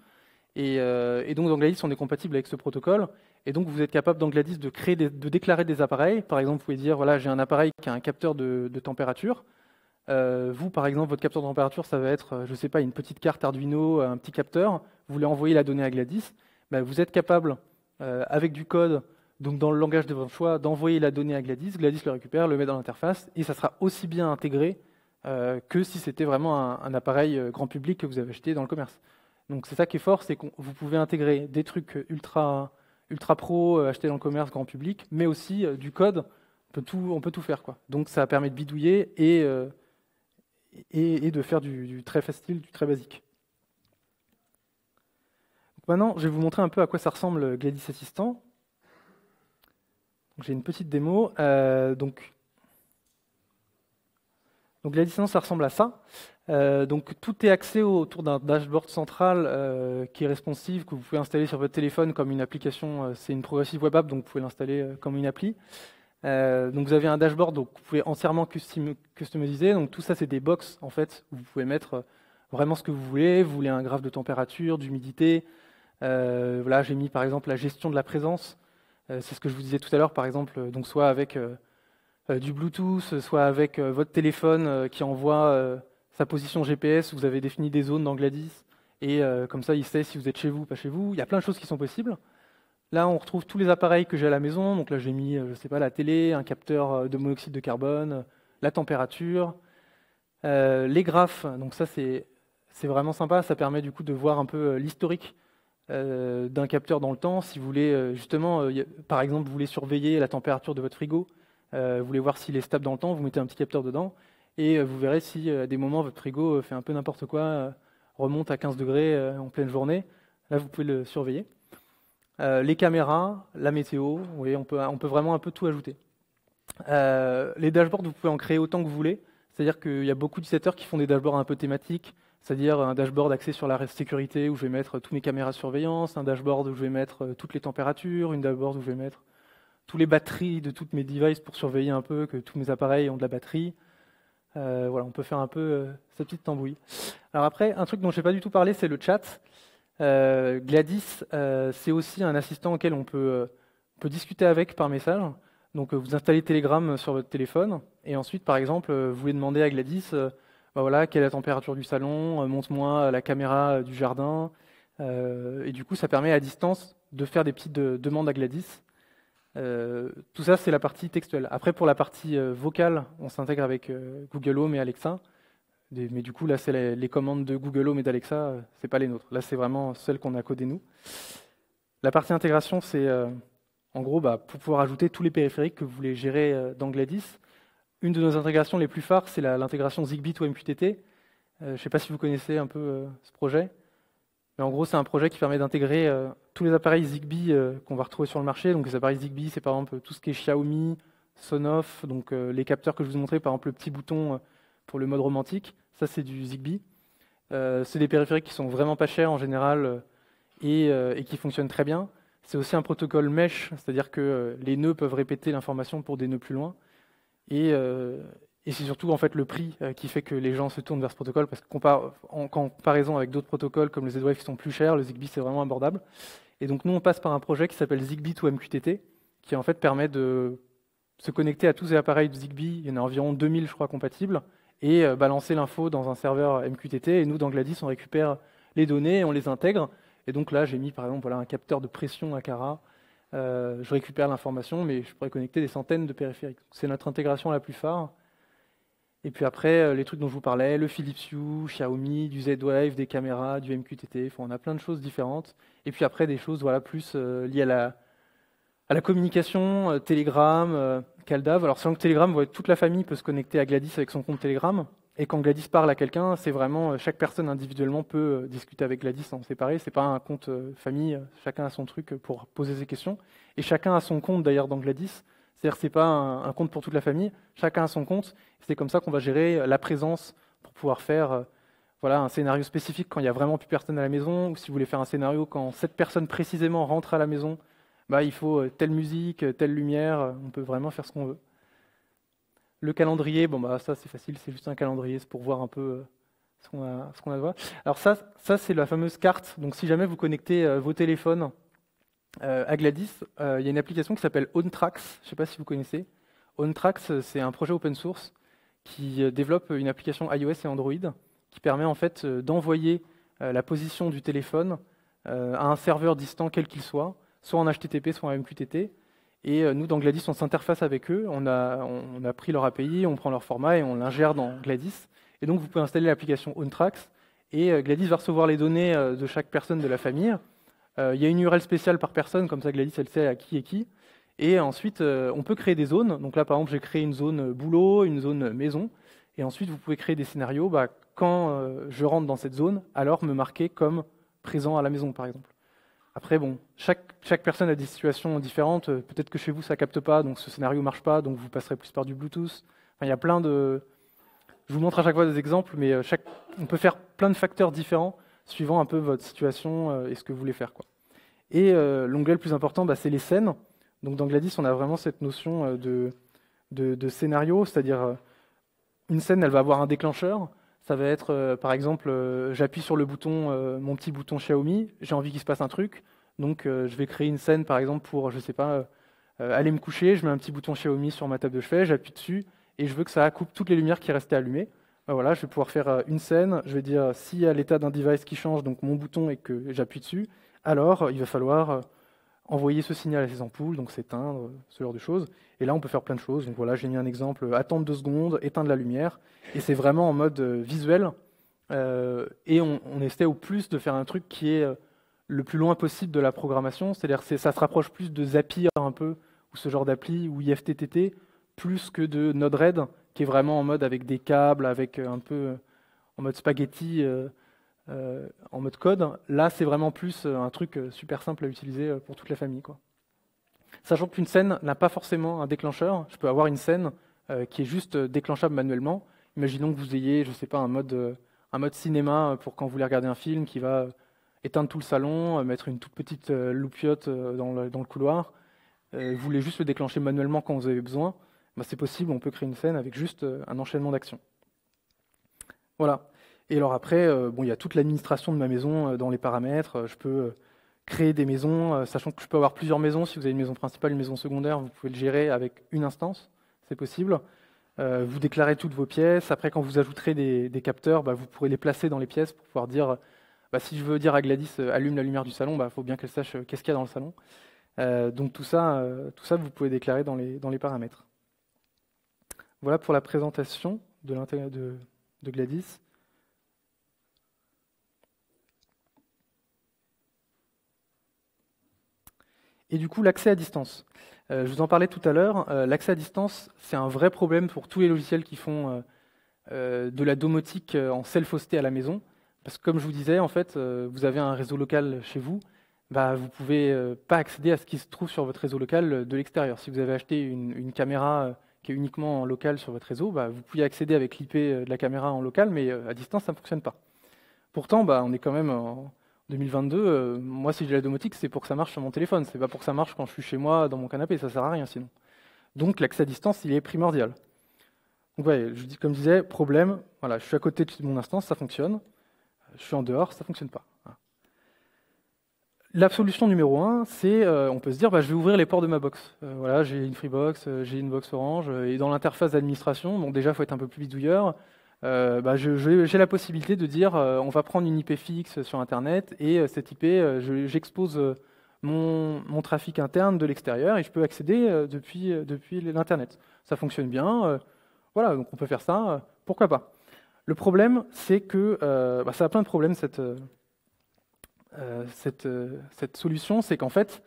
Et donc dans Gladys, on est compatible avec ce protocole. Et donc vous êtes capable dans Gladys de déclarer des appareils. Par exemple, vous pouvez dire, voilà, j'ai un appareil qui a un capteur de température. Vous, par exemple, votre capteur de température, ça va être, je ne sais pas, une petite carte Arduino, un petit capteur. Vous voulez envoyer la donnée à Gladys. Ben, vous êtes capable, avec du code, donc dans le langage de votre choix, d'envoyer la donnée à Gladys. Gladys le récupère, le met dans l'interface, et ça sera aussi bien intégré que si c'était vraiment un appareil grand public que vous avez acheté dans le commerce. Donc c'est ça qui est fort, c'est que vous pouvez intégrer des trucs ultra pro achetés dans le commerce grand public, mais aussi du code. On peut tout faire, quoi. Donc ça permet de bidouiller et de faire du très facile, du très basique. Donc maintenant, je vais vous montrer un peu à quoi ça ressemble Gladys Assistant. J'ai une petite démo. Donc Gladys Assistant, ça ressemble à ça. Donc tout est axé autour d'un dashboard central qui est responsive, que vous pouvez installer sur votre téléphone comme une application. C'est une progressive web app, donc vous pouvez l'installer comme une appli. Donc vous avez un dashboard, donc vous pouvez entièrement customiser. Donc tout ça, c'est des box en fait où vous pouvez mettre vraiment ce que vous voulez. Vous voulez un graphe de température, d'humidité. Voilà, j'ai mis par exemple la gestion de la présence. C'est ce que je vous disais tout à l'heure, par exemple, donc soit avec du Bluetooth, soit avec votre téléphone qui envoie sa position GPS. Vous avez défini des zones dans Gladys et comme ça, il sait si vous êtes chez vous ou pas chez vous. Il y a plein de choses qui sont possibles. Là, on retrouve tous les appareils que j'ai à la maison. Donc là, j'ai mis, je sais pas, la télé, un capteur de monoxyde de carbone, la température, les graphes. Donc ça, c'est vraiment sympa. Ça permet du coup de voir un peu l'historique d'un capteur dans le temps. Si vous voulez justement, par exemple, vous voulez surveiller la température de votre frigo, vous voulez voir s'il est stable dans le temps, vous mettez un petit capteur dedans et vous verrez si à des moments votre frigo fait un peu n'importe quoi, remonte à 15 degrés en pleine journée. Là, vous pouvez le surveiller. Les caméras, la météo, vous voyez, on peut vraiment un peu tout ajouter. Les dashboards, vous pouvez en créer autant que vous voulez. C'est-à-dire qu'il y a beaucoup d'utilisateurs qui font des dashboards un peu thématiques, c'est-à-dire un dashboard axé sur la sécurité où je vais mettre toutes mes caméras de surveillance, un dashboard où je vais mettre toutes les températures, une dashboard où je vais mettre toutes les batteries de toutes mes devices pour surveiller un peu que tous mes appareils ont de la batterie. Voilà, on peut faire un peu cette petite tambouille. Alors après, un truc dont je n'ai pas du tout parlé, c'est le chat. Gladys, c'est aussi un assistant auquel on peut discuter avec par message. Donc vous installez Telegram sur votre téléphone et ensuite, par exemple, vous voulez demander à Gladys, bah voilà, quelle est la température du salon, montre-moi la caméra du jardin. Et du coup, ça permet à distance de faire des petites demandes à Gladys. Tout ça, c'est la partie textuelle. Après, pour la partie vocale, on s'intègre avec Google Home et Alexa. Mais du coup, là, c'est les commandes de Google Home et d'Alexa, c'est pas les nôtres. Là, c'est vraiment celles qu'on a codées nous. La partie intégration, c'est en gros pour pouvoir ajouter tous les périphériques que vous voulez gérer dans Gladys. Une de nos intégrations les plus phares, c'est l'intégration Zigbee to MQTT. Je ne sais pas si vous connaissez un peu ce projet. Mais en gros, c'est un projet qui permet d'intégrer tous les appareils Zigbee qu'on va retrouver sur le marché. Donc les appareils Zigbee, c'est par exemple tout ce qui est Xiaomi, Sonoff, donc les capteurs que je vous ai montrés, par exemple le petit bouton pour le mode romantique. Ça, c'est du Zigbee. C'est des périphériques qui sont vraiment pas chers en général et qui fonctionnent très bien. C'est aussi un protocole mesh, c'est-à-dire que les nœuds peuvent répéter l'information pour des nœuds plus loin. Et c'est surtout en fait le prix qui fait que les gens se tournent vers ce protocole, parce qu'en comparaison avec d'autres protocoles comme le Z-Wave qui sont plus chers, le Zigbee c'est vraiment abordable. Et donc nous on passe par un projet qui s'appelle Zigbee to MQTT, qui en fait permet de se connecter à tous les appareils de Zigbee, il y en a environ 2000 je crois compatibles, et balancer l'info dans un serveur MQTT, et nous dans Gladys on récupère les données et on les intègre. Et donc là j'ai mis par exemple voilà, un capteur de pression à Cara. Je récupère l'information, mais je pourrais connecter des centaines de périphériques. C'est notre intégration la plus phare. Et puis après, les trucs dont je vous parlais, le Philips Hue, Xiaomi, du Z-Wave, des caméras, du MQTT, enfin, on a plein de choses différentes. Et puis après, des choses voilà, plus liées à la communication, Telegram, CalDAV. Alors selon que Telegram, toute la famille peut se connecter à Gladys avec son compte Telegram. Et quand Gladys parle à quelqu'un, c'est vraiment chaque personne individuellement peut discuter avec Gladys en séparé. C'est pas un compte famille, chacun a son truc pour poser ses questions. Et chacun a son compte d'ailleurs dans Gladys. C'est-à-dire que c'est pas un compte pour toute la famille, chacun a son compte. C'est comme ça qu'on va gérer la présence pour pouvoir faire voilà, un scénario spécifique quand il n'y a vraiment plus personne à la maison, ou si vous voulez faire un scénario quand cette personne précisément rentre à la maison, bah, il faut telle musique, telle lumière, on peut vraiment faire ce qu'on veut. Le calendrier, bon bah ça c'est facile, c'est juste un calendrier, c'est pour voir un peu ce qu'on a à voir. Alors ça c'est la fameuse carte. Donc si jamais vous connectez vos téléphones à Gladys, il y a une application qui s'appelle OnTrax, je ne sais pas si vous connaissez. OnTrax, c'est un projet open source qui développe une application iOS et Android qui permet en fait d'envoyer la position du téléphone à un serveur distant quel qu'il soit en HTTP, soit en MQTT. Et nous, dans Gladys, on s'interface avec eux, on a pris leur API, on prend leur format et on l'ingère dans Gladys. Et donc vous pouvez installer l'application OnTrax et Gladys va recevoir les données de chaque personne de la famille. Il y a une URL spéciale par personne, comme ça Gladys elle sait à qui est qui. Et ensuite, on peut créer des zones. Donc là, par exemple, j'ai créé une zone boulot, une zone maison. Et ensuite, vous pouvez créer des scénarios. Bah, quand je rentre dans cette zone, alors me marquer comme présent à la maison, par exemple. Après, bon, chaque personne a des situations différentes. Peut-être que chez vous, ça capte pas, donc ce scénario marche pas, donc vous passerez plus par du Bluetooth. Enfin, il y a plein de... Je vous montre à chaque fois des exemples, mais on peut faire plein de facteurs différents suivant un peu votre situation et ce que vous voulez faire, quoi. Et l'onglet le plus important, bah, c'est les scènes. Donc dans Gladys, on a vraiment cette notion de scénario, c'est-à-dire une scène, elle va avoir un déclencheur. Ça va être, par exemple, j'appuie sur le bouton, mon petit bouton Xiaomi, j'ai envie qu'il se passe un truc. Donc je vais créer une scène, par exemple, pour, je sais pas, aller me coucher, je mets un petit bouton Xiaomi sur ma table de chevet, j'appuie dessus, et je veux que ça coupe toutes les lumières qui restaient allumées. Ben voilà, je vais pouvoir faire une scène, je vais dire, s'il y a l'état d'un device qui change, donc mon bouton, et que j'appuie dessus, alors il va falloir envoyer ce signal à ces ampoules, donc s'éteindre, ce genre de choses. Et là, on peut faire plein de choses. Donc voilà, j'ai mis un exemple, attendre 2 secondes, éteindre la lumière. Et c'est vraiment en mode visuel. Et on essaie au plus de faire un truc qui est le plus loin possible de la programmation. C'est-à-dire que ça se rapproche plus de Zapier un peu, ou ce genre d'appli, ou IFTTT, plus que de Node-RED, qui est vraiment en mode avec des câbles, avec un peu en mode spaghetti, en mode code. Là, c'est vraiment plus un truc super simple à utiliser pour toute la famille, quoi. Sachant qu'une scène n'a pas forcément un déclencheur, je peux avoir une scène qui est juste déclenchable manuellement. Imaginons que vous ayez, je sais pas, un mode cinéma pour quand vous voulez regarder un film qui va éteindre tout le salon, mettre une toute petite loupiote dans le couloir. Vous voulez juste le déclencher manuellement quand vous avez besoin. Bah, c'est possible, on peut créer une scène avec juste un enchaînement d'actions. Voilà. Et alors après, bon, il y a toute l'administration de ma maison dans les paramètres. Je peux créer des maisons, sachant que je peux avoir plusieurs maisons. Si vous avez une maison principale, une maison secondaire, vous pouvez le gérer avec une instance, c'est possible. Vous déclarez toutes vos pièces. Après, quand vous ajouterez des capteurs, bah, vous pourrez les placer dans les pièces pour pouvoir dire, bah, si je veux dire à Gladys, allume la lumière du salon, bah, faut bien qu'elle sache qu'est-ce qu'il y a dans le salon. Donc tout ça, vous pouvez déclarer dans les paramètres. Voilà pour la présentation de Gladys. Et du coup, l'accès à distance. Je vous en parlais tout à l'heure. L'accès à distance, c'est un vrai problème pour tous les logiciels qui font de la domotique en self-hosté à la maison. Parce que comme je vous disais, en fait, vous avez un réseau local chez vous, bah, vous ne pouvez pas accéder à ce qui se trouve sur votre réseau local de l'extérieur. Si vous avez acheté une caméra qui est uniquement en local sur votre réseau, bah, vous pouvez accéder avec l'IP de la caméra en local, mais à distance, ça ne fonctionne pas. Pourtant, bah, on est quand même en 2022. Moi, si j'ai la domotique, c'est pour que ça marche sur mon téléphone. C'est pas pour que ça marche quand je suis chez moi dans mon canapé. Ça sert à rien sinon. Donc, l'accès à distance, il est primordial. Donc, ouais, comme je disais, problème. Voilà, je suis à côté de mon instance, ça fonctionne. Je suis en dehors, ça fonctionne pas. Voilà. La solution numéro 1, c'est, on peut se dire, bah, je vais ouvrir les ports de ma box. Voilà, j'ai une Freebox, j'ai une box Orange, et dans l'interface d'administration, donc déjà, il faut être un peu plus bidouilleur. Bah, j'ai la possibilité de dire, on va prendre une IP fixe sur Internet, et cette IP, j'expose mon trafic interne de l'extérieur, et je peux accéder depuis l'Internet. Ça fonctionne bien. Voilà, donc on peut faire ça, pourquoi pas. Le problème, c'est que ça a plein de problèmes, cette solution, c'est qu'en fait,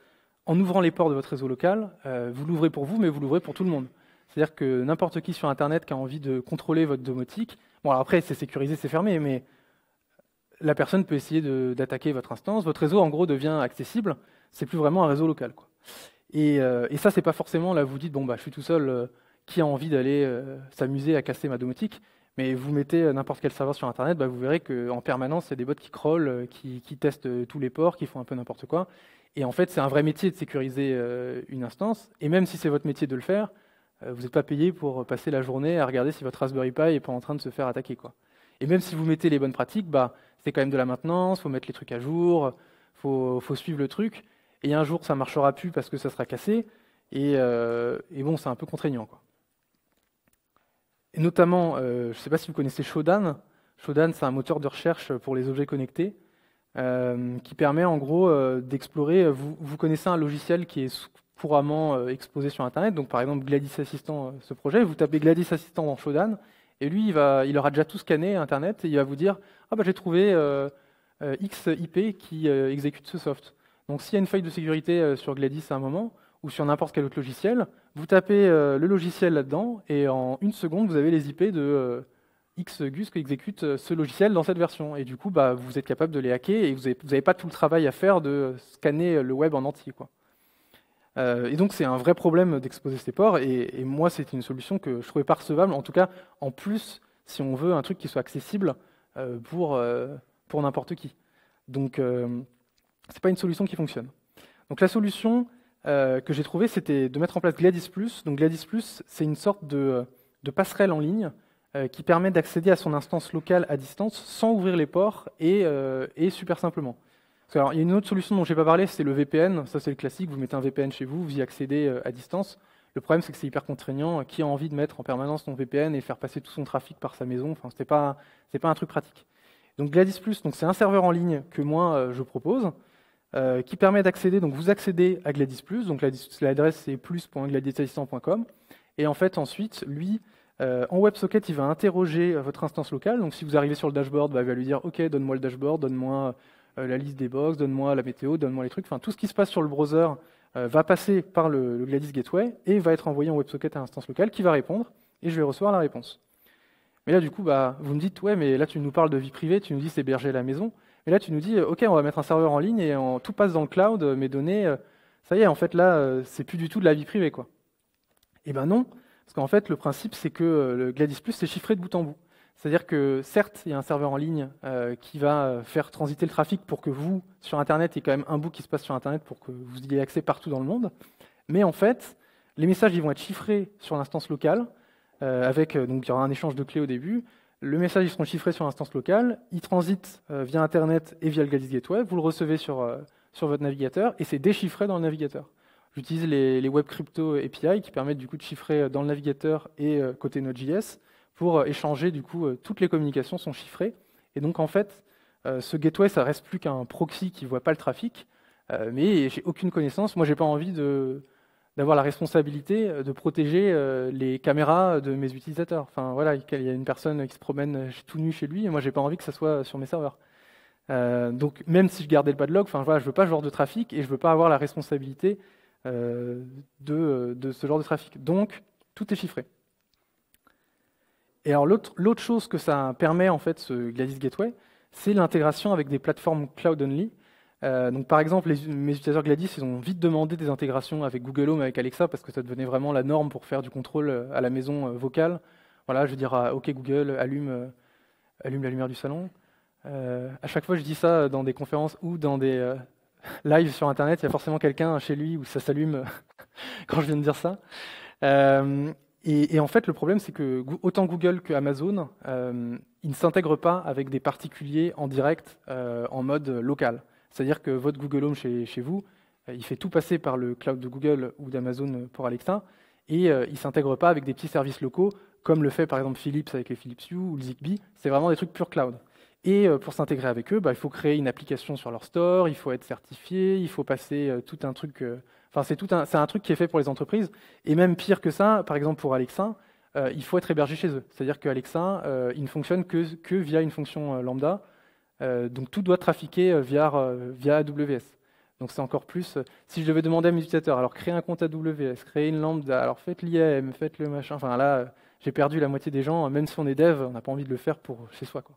en ouvrant les ports de votre réseau local, vous l'ouvrez pour vous, mais vous l'ouvrez pour tout le monde. C'est-à-dire que n'importe qui sur Internet qui a envie de contrôler votre domotique, bon alors après c'est sécurisé, c'est fermé, mais la personne peut essayer d'attaquer votre instance. Votre réseau en gros devient accessible, c'est plus vraiment un réseau local, quoi. Et ça c'est pas forcément, là vous dites, bon bah je suis tout seul, qui a envie d'aller s'amuser à casser ma domotique, mais vous mettez n'importe quel serveur sur Internet, bah, vous verrez qu'en permanence, il y a des bots qui crawlent, qui testent tous les ports, qui font un peu n'importe quoi. Et en fait, c'est un vrai métier de sécuriser une instance. Et même si c'est votre métier de le faire, vous n'êtes pas payé pour passer la journée à regarder si votre Raspberry Pi n'est pas en train de se faire attaquer, quoi. Et même si vous mettez les bonnes pratiques, bah, c'est quand même de la maintenance, il faut mettre les trucs à jour, faut suivre le truc. Et un jour, ça ne marchera plus parce que ça sera cassé. Et bon, c'est un peu contraignant, quoi. Et notamment, je ne sais pas si vous connaissez Shodan. Shodan, c'est un moteur de recherche pour les objets connectés qui permet en gros d'explorer. Vous connaissez un logiciel qui est couramment exposé sur Internet, donc par exemple Gladys Assistant, ce projet. Vous tapez Gladys Assistant dans Shodan, et lui, il aura déjà tout scanné Internet, et il va vous dire ah bah j'ai trouvé X IP qui exécute ce soft. Donc s'il y a une faille de sécurité sur Gladys à un moment, ou sur n'importe quel autre logiciel, vous tapez le logiciel là-dedans, et en une seconde, vous avez les IP de XGUS qui exécute ce logiciel dans cette version. Et du coup, bah, vous êtes capable de les hacker, et vous n'avez pas tout le travail à faire de scanner le web en entier, quoi. Et donc c'est un vrai problème d'exposer ces ports, et moi c'était une solution que je trouvais pas recevable, en tout cas en plus si on veut un truc qui soit accessible pour n'importe qui. Donc c'est pas une solution qui fonctionne. Donc la solution que j'ai trouvée, c'était de mettre en place Gladys+. Donc Gladys+, c'est une sorte de passerelle en ligne qui permet d'accéder à son instance locale à distance sans ouvrir les ports et super simplement. Alors, il y a une autre solution dont je n'ai pas parlé, c'est le VPN. Ça, c'est le classique. Vous mettez un VPN chez vous, vous y accédez à distance. Le problème, c'est que c'est hyper contraignant. Qui a envie de mettre en permanence son VPN et faire passer tout son trafic par sa maison? Enfin, c'est pas un truc pratique. Donc Gladys+, donc c'est un serveur en ligne que moi je propose, qui permet d'accéder. Donc vous accédez à Gladys+. Donc l'adresse c'est plus.gladysassistant.com. Et en fait, ensuite, lui, en WebSocket, il va interroger votre instance locale. Donc si vous arrivez sur le dashboard, bah, il va lui dire OK, donne-moi le dashboard, donne-moi la liste des box, donne-moi la météo, donne-moi les trucs. Enfin, tout ce qui se passe sur le browser va passer par le Gladys Gateway et va être envoyé en WebSocket à l'instance locale qui va répondre et je vais recevoir la réponse. Mais là, du coup, bah, vous me dites, ouais, mais là, tu nous parles de vie privée, tu nous dis c'est hébergé à la maison. Mais là, tu nous dis, OK, on va mettre un serveur en ligne et tout passe dans le cloud, mes données, ça y est, en fait, là, c'est plus du tout de la vie privée, quoi. Eh ben non, parce qu'en fait, le principe, c'est que le Gladys+, c'est chiffré de bout en bout. C'est-à-dire que certes, il y a un serveur en ligne qui va faire transiter le trafic pour que vous, sur Internet, il y ait quand même un bout qui se passe sur Internet pour que vous ayez accès partout dans le monde. Mais en fait, les messages ils vont être chiffrés sur l'instance locale, donc il y aura un échange de clés au début. Le message ils seront chiffrés sur l'instance locale, ils transitent via Internet et via le Gladys Gateway, vous le recevez sur votre navigateur et c'est déchiffré dans le navigateur. J'utilise les Web Crypto API qui permettent du coup de chiffrer dans le navigateur et côté Node.js pour échanger, du coup, toutes les communications sont chiffrées. Et donc, en fait, ce gateway, ça reste plus qu'un proxy qui ne voit pas le trafic, mais j'ai aucune connaissance. Moi, j'ai pas envie d'avoir la responsabilité de protéger les caméras de mes utilisateurs. Enfin, voilà, il y a une personne qui se promène tout nu chez lui, et moi, j'ai pas envie que ça soit sur mes serveurs. Donc, même si je gardais le padlock, enfin, voilà, je veux pas ce genre de trafic, et je veux pas avoir la responsabilité de ce genre de trafic. Donc, tout est chiffré. Et alors l'autre chose que ça permet en fait, ce Gladys Gateway, c'est l'intégration avec des plateformes cloud only. Donc par exemple, mes utilisateurs Gladys, ils ont vite demandé des intégrations avec Google Home, avec Alexa, parce que ça devenait vraiment la norme pour faire du contrôle à la maison vocale. Voilà, je vais dire OK Google, allume la lumière du salon. À chaque fois, je dis ça dans des conférences ou dans des lives sur Internet, il y a forcément quelqu'un chez lui où ça s'allume quand je viens de dire ça. Et en fait, le problème, c'est que autant Google que Amazon, ils ne s'intègrent pas avec des particuliers en direct, en mode local. C'est-à-dire que votre Google Home chez vous, il fait tout passer par le cloud de Google ou d'Amazon pour Alexa, et il ne s'intègre pas avec des petits services locaux, comme le fait par exemple Philips avec les Philips Hue ou le Zigbee. C'est vraiment des trucs pure cloud. Et pour s'intégrer avec eux, il faut créer une application sur leur store, il faut être certifié, il faut passer tout un truc... Enfin, c'est un truc qui est fait pour les entreprises. Et même pire que ça, par exemple pour Alexa, il faut être hébergé chez eux. C'est-à-dire qu'Alexa, il ne fonctionne que via une fonction lambda. Donc tout doit trafiquer via AWS. Donc c'est encore plus, si je devais demander à mes utilisateurs, alors créer un compte AWS, créer une lambda, alors faites l'IAM, faites le machin, enfin là, j'ai perdu la moitié des gens, même si on est dev, on n'a pas envie de le faire pour chez soi, quoi.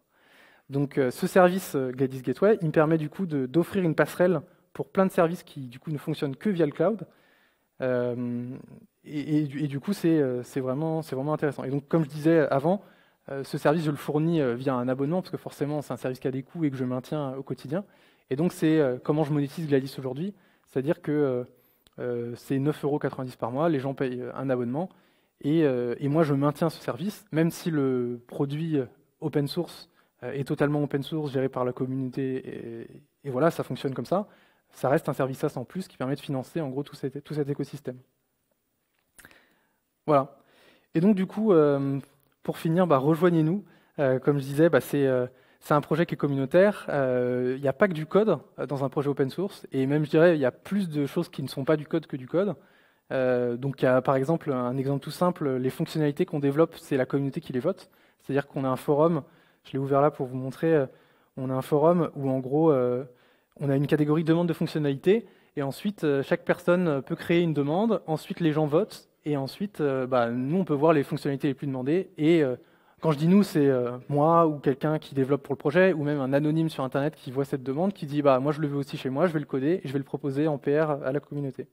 Donc ce service Gladys Gateway, il me permet du coup d'offrir une passerelle pour plein de services qui du coup ne fonctionnent que via le cloud. Du coup, c'est vraiment intéressant. Et donc, comme je disais avant, ce service, je le fournis via un abonnement, parce que forcément, c'est un service qui a des coûts et que je maintiens au quotidien. Et donc, c'est comment je monétise Gladys aujourd'hui. C'est-à-dire que c'est 9,90 € par mois, les gens payent un abonnement, et moi, je maintiens ce service, même si le produit open source est totalement open source, géré par la communauté, et voilà, ça fonctionne comme ça. Ça reste un service SaaS en plus qui permet de financer en gros tout cet écosystème. Voilà. Et donc du coup, pour finir, rejoignez-nous. Comme je disais, c'est un projet qui est communautaire. Il n'y a pas que du code dans un projet open source. Et même, je dirais, il y a plus de choses qui ne sont pas du code que du code. Donc il y a par exemple un exemple tout simple, les fonctionnalités qu'on développe, c'est la communauté qui les vote. C'est-à-dire qu'on a un forum, je l'ai ouvert là pour vous montrer, on a un forum où en gros, on a une catégorie demande de fonctionnalités, et ensuite chaque personne peut créer une demande, ensuite les gens votent, et ensuite nous on peut voir les fonctionnalités les plus demandées, et quand je dis nous, c'est moi ou quelqu'un qui développe pour le projet, ou même un anonyme sur internet qui voit cette demande, qui dit moi je le veux aussi chez moi, je vais le coder, et je vais le proposer en PR à la communauté.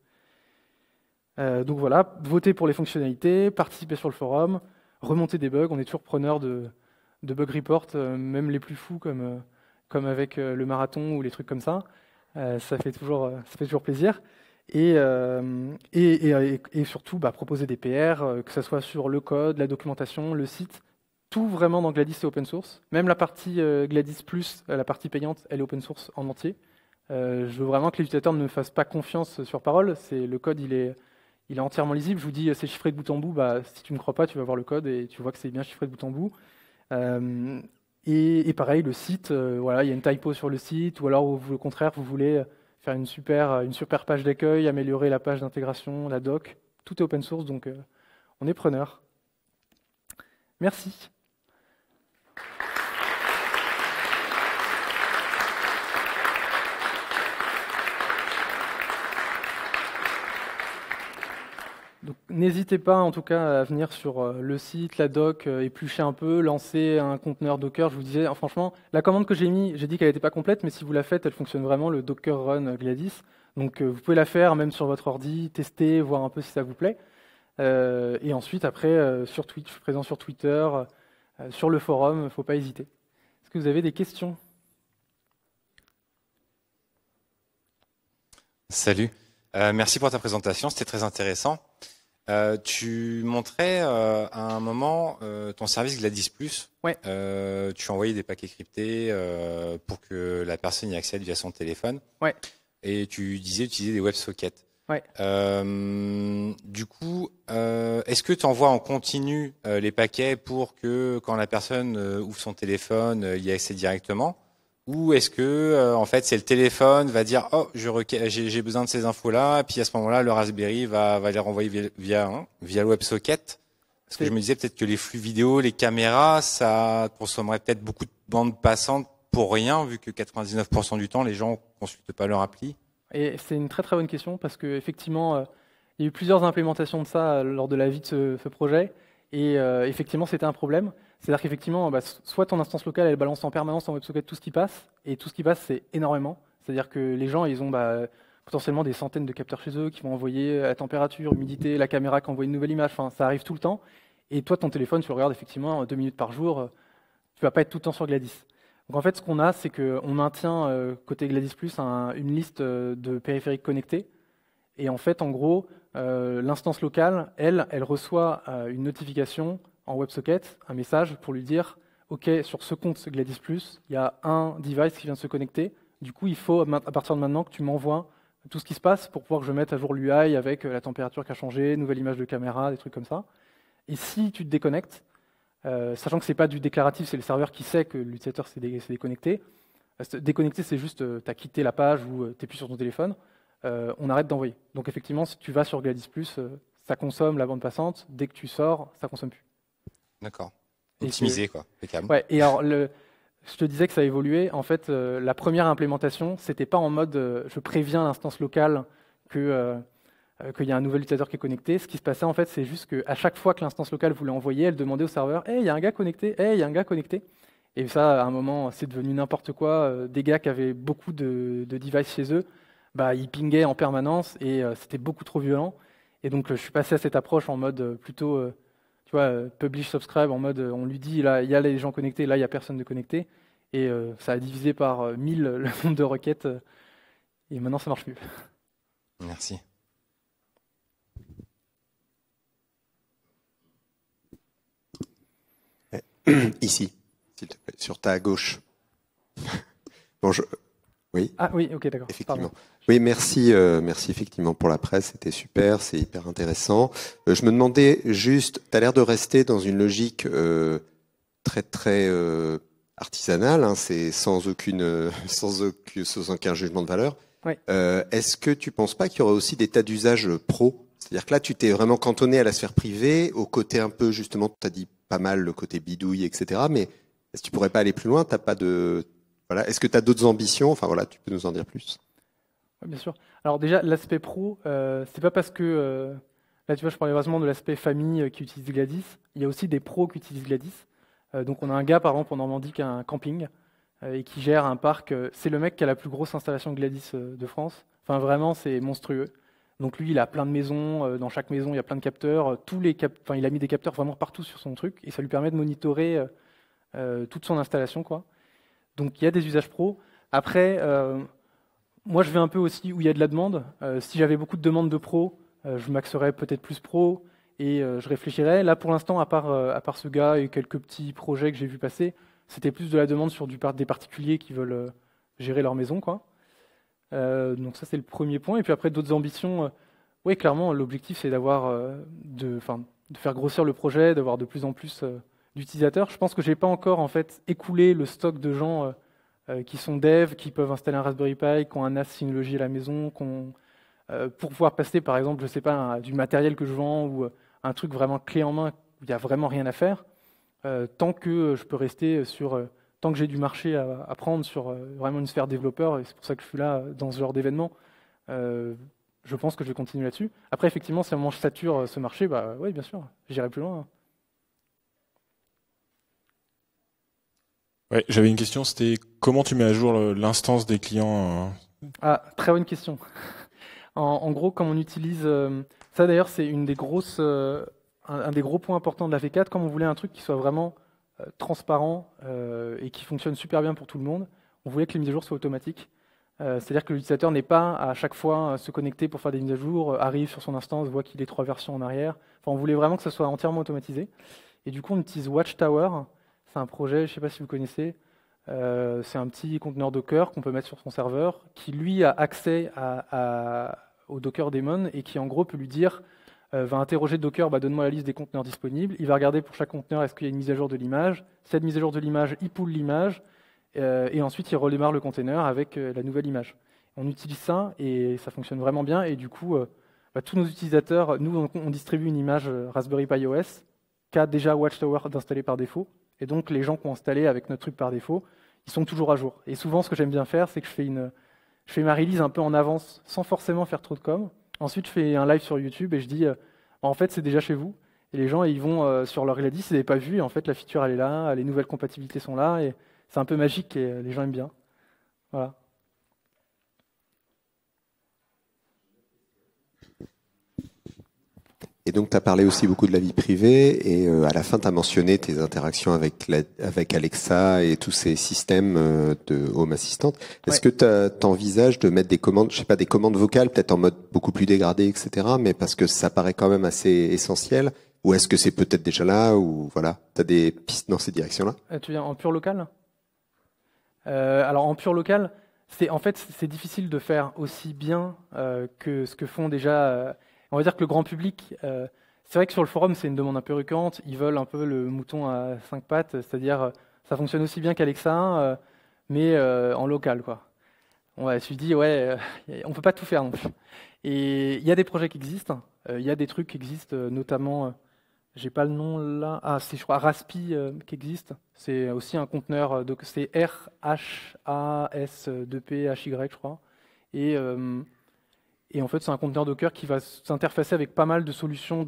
Donc voilà, voter pour les fonctionnalités, participer sur le forum, remonter des bugs, on est toujours preneur de bug report, même les plus fous comme avec le marathon ou les trucs comme ça. Ça fait toujours plaisir. Et surtout proposer des PR, que ce soit sur le code, la documentation, le site, tout vraiment dans Gladys est open source. Même la partie Gladys Plus, la partie payante, elle est open source en entier. Je veux vraiment que les utilisateurs ne me fassent pas confiance sur parole. Le code, il est entièrement lisible. Je vous dis, c'est chiffré de bout en bout. Si tu ne me crois pas, tu vas voir le code et tu vois que c'est bien chiffré de bout en bout. Et pareil, le site, il y a une typo sur le site, ou alors au contraire, vous voulez faire une super page d'accueil, améliorer la page d'intégration, la doc. Tout est open source, donc on est preneur. Merci. N'hésitez pas en tout cas à venir sur le site, la doc, éplucher un peu, lancer un conteneur Docker. Je vous disais, franchement, la commande que j'ai mis, j'ai dit qu'elle n'était pas complète, mais si vous la faites, elle fonctionne vraiment, le Docker Run Gladys. Donc vous pouvez la faire même sur votre ordi, tester, voir un peu si ça vous plaît. Et ensuite, après, sur Twitch, je suis présent sur Twitter, sur le forum, il ne faut pas hésiter. Est-ce que vous avez des questions ? Salut, merci pour ta présentation, c'était très intéressant. Tu montrais à un moment ton service Gladys Plus. Ouais. Tu envoyais des paquets cryptés pour que la personne y accède via son téléphone. Ouais. Et tu disais utiliser des WebSockets. Ouais. Du coup, est-ce que tu envoies en continu les paquets pour que quand la personne ouvre son téléphone, il y accède directement? Ou est-ce que en fait c'est le téléphone va dire j'ai besoin de ces infos là, et puis à ce moment-là le Raspberry va les renvoyer via le WebSocket? Parce que je me disais peut-être que les flux vidéo, les caméras, ça consommerait peut-être beaucoup de bandes passantes pour rien, vu que 99% du temps les gens consultent pas leur appli. Et c'est une très très bonne question parce qu'effectivement, il y a eu plusieurs implémentations de ça lors de la vie de ce projet, et effectivement c'était un problème. C'est-à-dire qu'effectivement, soit ton instance locale, elle balance en permanence en WebSocket tout ce qui passe, et tout ce qui passe, c'est énormément. C'est-à-dire que les gens, ils ont potentiellement des centaines de capteurs chez eux qui vont envoyer la température, l'humidité, la caméra qui envoie une nouvelle image, enfin, ça arrive tout le temps. Et toi, ton téléphone, tu le regardes effectivement 2 minutes par jour, tu vas pas être tout le temps sur Gladys. Donc en fait, ce qu'on a, c'est qu'on maintient, côté Gladys Plus, une liste de périphériques connectés. Et en fait, en gros, l'instance locale, elle reçoit une notification en WebSocket, un message pour lui dire « Ok, sur ce compte Gladys Plus, il y a un device qui vient de se connecter. Du coup, il faut, à partir de maintenant, que tu m'envoies tout ce qui se passe pour pouvoir que je mette à jour l'UI avec la température qui a changé, nouvelle image de caméra, des trucs comme ça. Et si tu te déconnectes, sachant que ce n'est pas du déclaratif, c'est le serveur qui sait que l'utilisateur s'est déconnecté. Déconnecter, c'est juste tu as quitté la page ou tu n'es plus sur ton téléphone. On arrête d'envoyer. Donc effectivement, si tu vas sur Gladys Plus, ça consomme la bande passante. Dès que tu sors, ça ne consomme plus. D'accord. Et Optimisé, quoi. Impeccable. Ouais, et alors, je te disais que ça a évolué. En fait, la première implémentation, c'était pas en mode je préviens l'instance locale qu'il y a un nouvel utilisateur qui est connecté. Ce qui se passait, en fait, c'est juste qu'à chaque fois que l'instance locale voulait envoyer, elle demandait au serveur Hey, il y a un gars connecté, hey, il y a un gars connecté. Et ça, à un moment, c'est devenu n'importe quoi. Des gars qui avaient beaucoup de devices chez eux, bah, ils pingaient en permanence et c'était beaucoup trop violent. Et donc, je suis passé à cette approche en mode plutôt, tu vois, publish, subscribe, en mode on lui dit là, il y a les gens connectés, là, il n'y a personne de connecté. Et ça a divisé par 1000 le nombre de requêtes. Et maintenant, ça marche plus. Merci. Ici, s'il te plaît, sur ta gauche. Bon, oui. Ah oui, ok, d'accord. Effectivement. Pardon. Oui, merci, merci effectivement pour la presse, c'était super, c'est hyper intéressant. Je me demandais juste, tu as l'air de rester dans une logique très artisanale, hein, c'est sans aucun jugement de valeur. Oui. Est-ce que tu penses pas qu'il y aurait aussi des tas d'usages pro? C'est-à-dire que là, tu t'es vraiment cantonné à la sphère privée, au côté un peu justement, tu as dit pas mal le côté bidouille, etc. Mais est-ce que tu pourrais pas aller plus loin? T'as pas de Voilà. Est-ce que tu as d'autres ambitions? Enfin voilà, tu peux nous en dire plus. Oui, bien sûr. Alors déjà, l'aspect pro, c'est pas parce que là, tu vois, je parlais vraiment de l'aspect famille qui utilise Gladys. Il y a aussi des pros qui utilisent Gladys. Donc on a un gars, par exemple, en Normandie qui a un camping et qui gère un parc. C'est le mec qui a la plus grosse installation Gladys de France. Enfin, vraiment, c'est monstrueux. Donc lui, il a plein de maisons. Dans chaque maison, il y a plein de capteurs. Enfin, il a mis des capteurs vraiment partout sur son truc et ça lui permet de monitorer toute son installation, quoi. Donc il y a des usages pro. Après, moi, je vais un peu aussi où il y a de la demande. Si j'avais beaucoup de demandes de pro, je m'axerais peut-être plus pro et je réfléchirais. Là, pour l'instant, à part ce gars et quelques petits projets que j'ai vu passer, c'était plus de la demande sur des particuliers qui veulent gérer leur maison, quoi. Donc ça, c'est le premier point. Et puis après, d'autres ambitions. Oui, clairement, l'objectif, c'est de faire grossir le projet, d'avoir de plus en plus d'utilisateurs. Je pense que j'ai pas encore en fait écoulé le stock de gens qui sont devs, qui peuvent installer un Raspberry Pi, qui ont un NAS Synology à la maison, pour pouvoir passer, par exemple, je sais pas, du matériel que je vends ou un truc vraiment clé en main où il n'y a vraiment rien à faire. Tant que je peux rester tant que j'ai du marché à prendre sur vraiment une sphère développeur, et c'est pour ça que je suis là dans ce genre d'événement, je pense que je vais continuer là-dessus. Après, effectivement, si à un moment je sature ce marché, bah oui, bien sûr, j'irai plus loin. Ouais, j'avais une question, c'était comment tu mets à jour l'instance des clients Ah, très bonne question. En gros, comme on utilise ça, d'ailleurs, c'est un des gros points importants de la V4, comme on voulait un truc qui soit vraiment transparent et qui fonctionne super bien pour tout le monde, on voulait que les mises à jour soient automatiques. C'est-à-dire que l'utilisateur n'est pas à chaque fois se connecter pour faire des mises à jour, arrive sur son instance, voit qu'il est 3 versions en arrière. Enfin, on voulait vraiment que ça soit entièrement automatisé. Et du coup, on utilise Watchtower. C'est un projet, je ne sais pas si vous connaissez. C'est un petit conteneur Docker qu'on peut mettre sur son serveur, qui lui a accès au Docker daemon et qui en gros peut lui dire, va interroger Docker, donne-moi la liste des conteneurs disponibles. Il va regarder pour chaque conteneur est-ce qu'il y a une mise à jour de l'image. Cette mise à jour de l'image, il pool l'image et ensuite il redémarre le container avec la nouvelle image. On utilise ça et ça fonctionne vraiment bien et du coup, tous nos utilisateurs, nous on distribue une image Raspberry Pi OS qui a déjà Watchtower d'installer par défaut. Et donc, les gens qui ont installé avec notre truc par défaut, ils sont toujours à jour. Et souvent, ce que j'aime bien faire, c'est que je fais ma release un peu en avance, sans forcément faire trop de com. Ensuite, je fais un live sur YouTube et je dis, en fait, c'est déjà chez vous. Et les gens, ils vont sur leur Gladys, ils n'avaient pas vu. Et en fait, la feature, elle est là, les nouvelles compatibilités sont là. Et c'est un peu magique et les gens aiment bien. Voilà. Et donc, tu as parlé aussi beaucoup de la vie privée et à la fin, tu as mentionné tes interactions avec Alexa et tous ces systèmes de Home Assistant. Est-ce que tu envisages de mettre des commandes, je sais pas, des commandes vocales, peut-être en mode beaucoup plus dégradé, etc., mais parce que ça paraît quand même assez essentiel, ou est-ce que c'est peut-être déjà là, ou voilà, tu as des pistes dans ces directions-là? Tu viens en pur local? Alors, en pur local, c'est difficile de faire aussi bien que ce que font déjà... on va dire que le grand public, c'est vrai que sur le forum, c'est une demande un peu récurrente. Ils veulent un peu le mouton à 5 pattes, c'est-à-dire ça fonctionne aussi bien qu'Alexa, mais en local, quoi. On je me suis dit, on peut pas tout faire non plus. Et il y a des projets qui existent, il y a des trucs qui existent, notamment j'ai pas le nom là. Ah, c'est je crois Raspi qui existe. C'est aussi un conteneur, c'est RHAS2PHY, je crois. Et, en fait, c'est un conteneur Docker qui va s'interfacer avec pas mal de solutions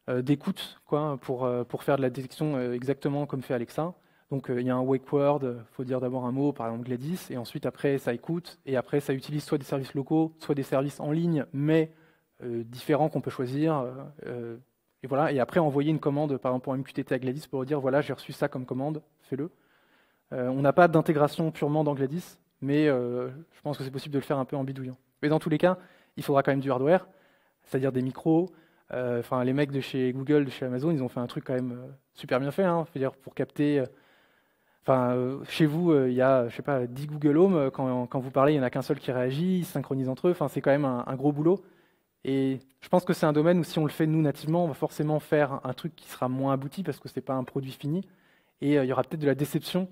d'écoute, quoi, pour faire de la détection exactement comme fait Alexa. Donc il y a un wake word, il faut dire d'abord un mot, par exemple Gladys, et ensuite après ça écoute, et après ça utilise soit des services locaux, soit des services en ligne, mais différents qu'on peut choisir. Et voilà. Et après envoyer une commande, par exemple pour MQTT à Gladys, pour dire voilà, j'ai reçu ça comme commande, fais-le. On n'a pas d'intégration purement dans Gladys, mais je pense que c'est possible de le faire un peu en bidouillant. Mais dans tous les cas, il faudra quand même du hardware, c'est-à-dire des micros. Enfin, les mecs de chez Google, de chez Amazon, ils ont fait un truc quand même super bien fait, hein, c'est-à-dire pour capter. Chez vous, il y a, je sais pas, 10 Google Home. Quand vous parlez, il n'y en a qu'un seul qui réagit, ils se synchronisent entre eux. Enfin, c'est quand même un gros boulot. Et je pense que c'est un domaine où si on le fait nous nativement, on va forcément faire un truc qui sera moins abouti parce que c'est pas un produit fini. Et il y aura peut-être de la déception.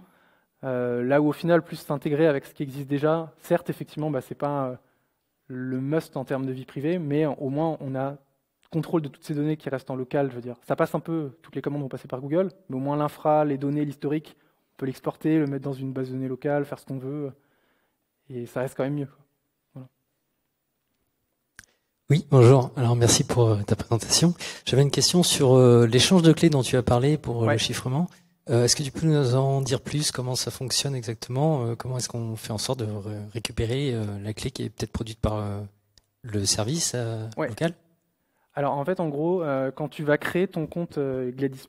Là où au final, plus s'intégrer avec ce qui existe déjà, certes, effectivement, c'est pas le must en termes de vie privée, mais au moins on a contrôle de toutes ces données qui restent en local. Je veux dire, ça passe un peu, toutes les commandes vont passer par Google, mais au moins l'infra, les données, l'historique, on peut l'exporter, le mettre dans une base de données locale, faire ce qu'on veut, et ça reste quand même mieux. Voilà. Oui, bonjour. Alors merci pour ta présentation. J'avais une question sur l'échange de clés dont tu as parlé pour le chiffrement. Est-ce que tu peux nous en dire plus? Comment ça fonctionne exactement? Comment est-ce qu'on fait en sorte de récupérer la clé qui est peut-être produite par le service local? Alors en fait, en gros, quand tu vas créer ton compte Gladys+,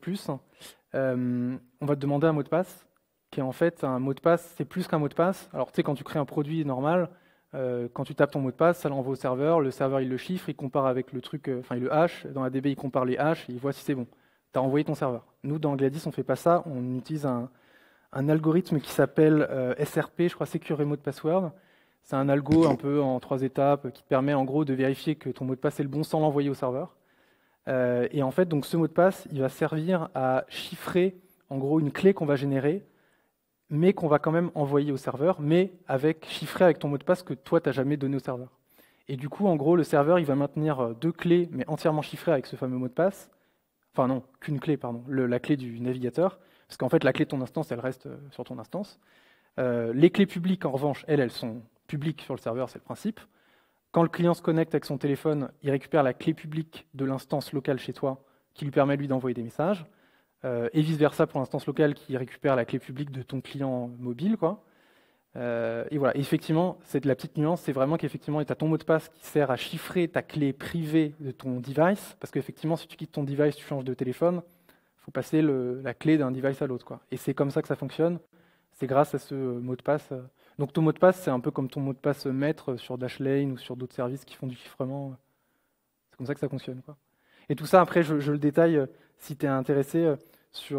on va te demander un mot de passe, qui est en fait un mot de passe, c'est plus qu'un mot de passe. Alors tu sais, quand tu crées un produit normal, quand tu tapes ton mot de passe, ça l'envoie au serveur, le serveur il le chiffre, il compare avec le truc, il le hash, dans la DB il compare les hashes, et il voit si c'est bon. Tu as envoyé ton serveur. Nous, dans Gladys, on fait pas ça, on utilise un algorithme qui s'appelle SRP, je crois Secure Remote Password. C'est un algo un peu en 3 étapes qui te permet en gros de vérifier que ton mot de passe est le bon sans l'envoyer au serveur. Et en fait, donc ce mot de passe, il va servir à chiffrer en gros une clé qu'on va générer, mais qu'on va quand même envoyer au serveur, mais chiffré avec ton mot de passe que toi, tu n'as jamais donné au serveur. Et du coup, en gros, le serveur, il va maintenir 2 clés, mais entièrement chiffrées avec ce fameux mot de passe. Enfin non, qu'une clé, pardon, la clé du navigateur, parce qu'en fait, la clé de ton instance, elle reste sur ton instance. Les clés publiques, en revanche, elles sont publiques sur le serveur, c'est le principe. Quand le client se connecte avec son téléphone, il récupère la clé publique de l'instance locale chez toi, qui lui permet, lui, d'envoyer des messages. Et vice-versa pour l'instance locale qui récupère la clé publique de ton client mobile, quoi. Et voilà, et effectivement, c'est de la petite nuance, c'est vraiment qu'effectivement, tu as ton mot de passe qui sert à chiffrer ta clé privée de ton device, parce qu'effectivement, si tu quittes ton device, tu changes de téléphone, il faut passer la clé d'un device à l'autre, quoi. Et c'est comme ça que ça fonctionne, c'est grâce à ce mot de passe. Donc ton mot de passe, c'est un peu comme ton mot de passe maître sur Dashlane ou sur d'autres services qui font du chiffrement. C'est comme ça que ça fonctionne, quoi. Et tout ça, après, je le détaille si tu es intéressé si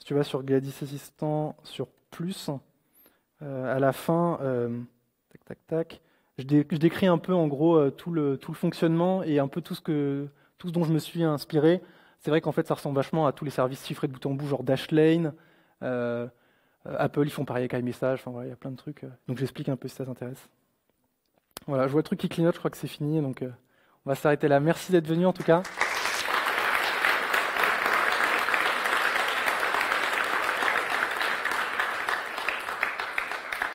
tu vas sur Gladys Assistant, sur plus. À la fin, je décris un peu en gros tout le fonctionnement et un peu tout ce dont je me suis inspiré. C'est vrai qu'en fait ça ressemble vachement à tous les services chiffrés de bout en bout, genre Dashlane, Apple ils font pareil avec iMessage, enfin voilà, il y a plein de trucs. Donc j'explique un peu si ça t'intéresse. Voilà, je vois le truc qui clignote, je crois que c'est fini, donc on va s'arrêter là. Merci d'être venu en tout cas.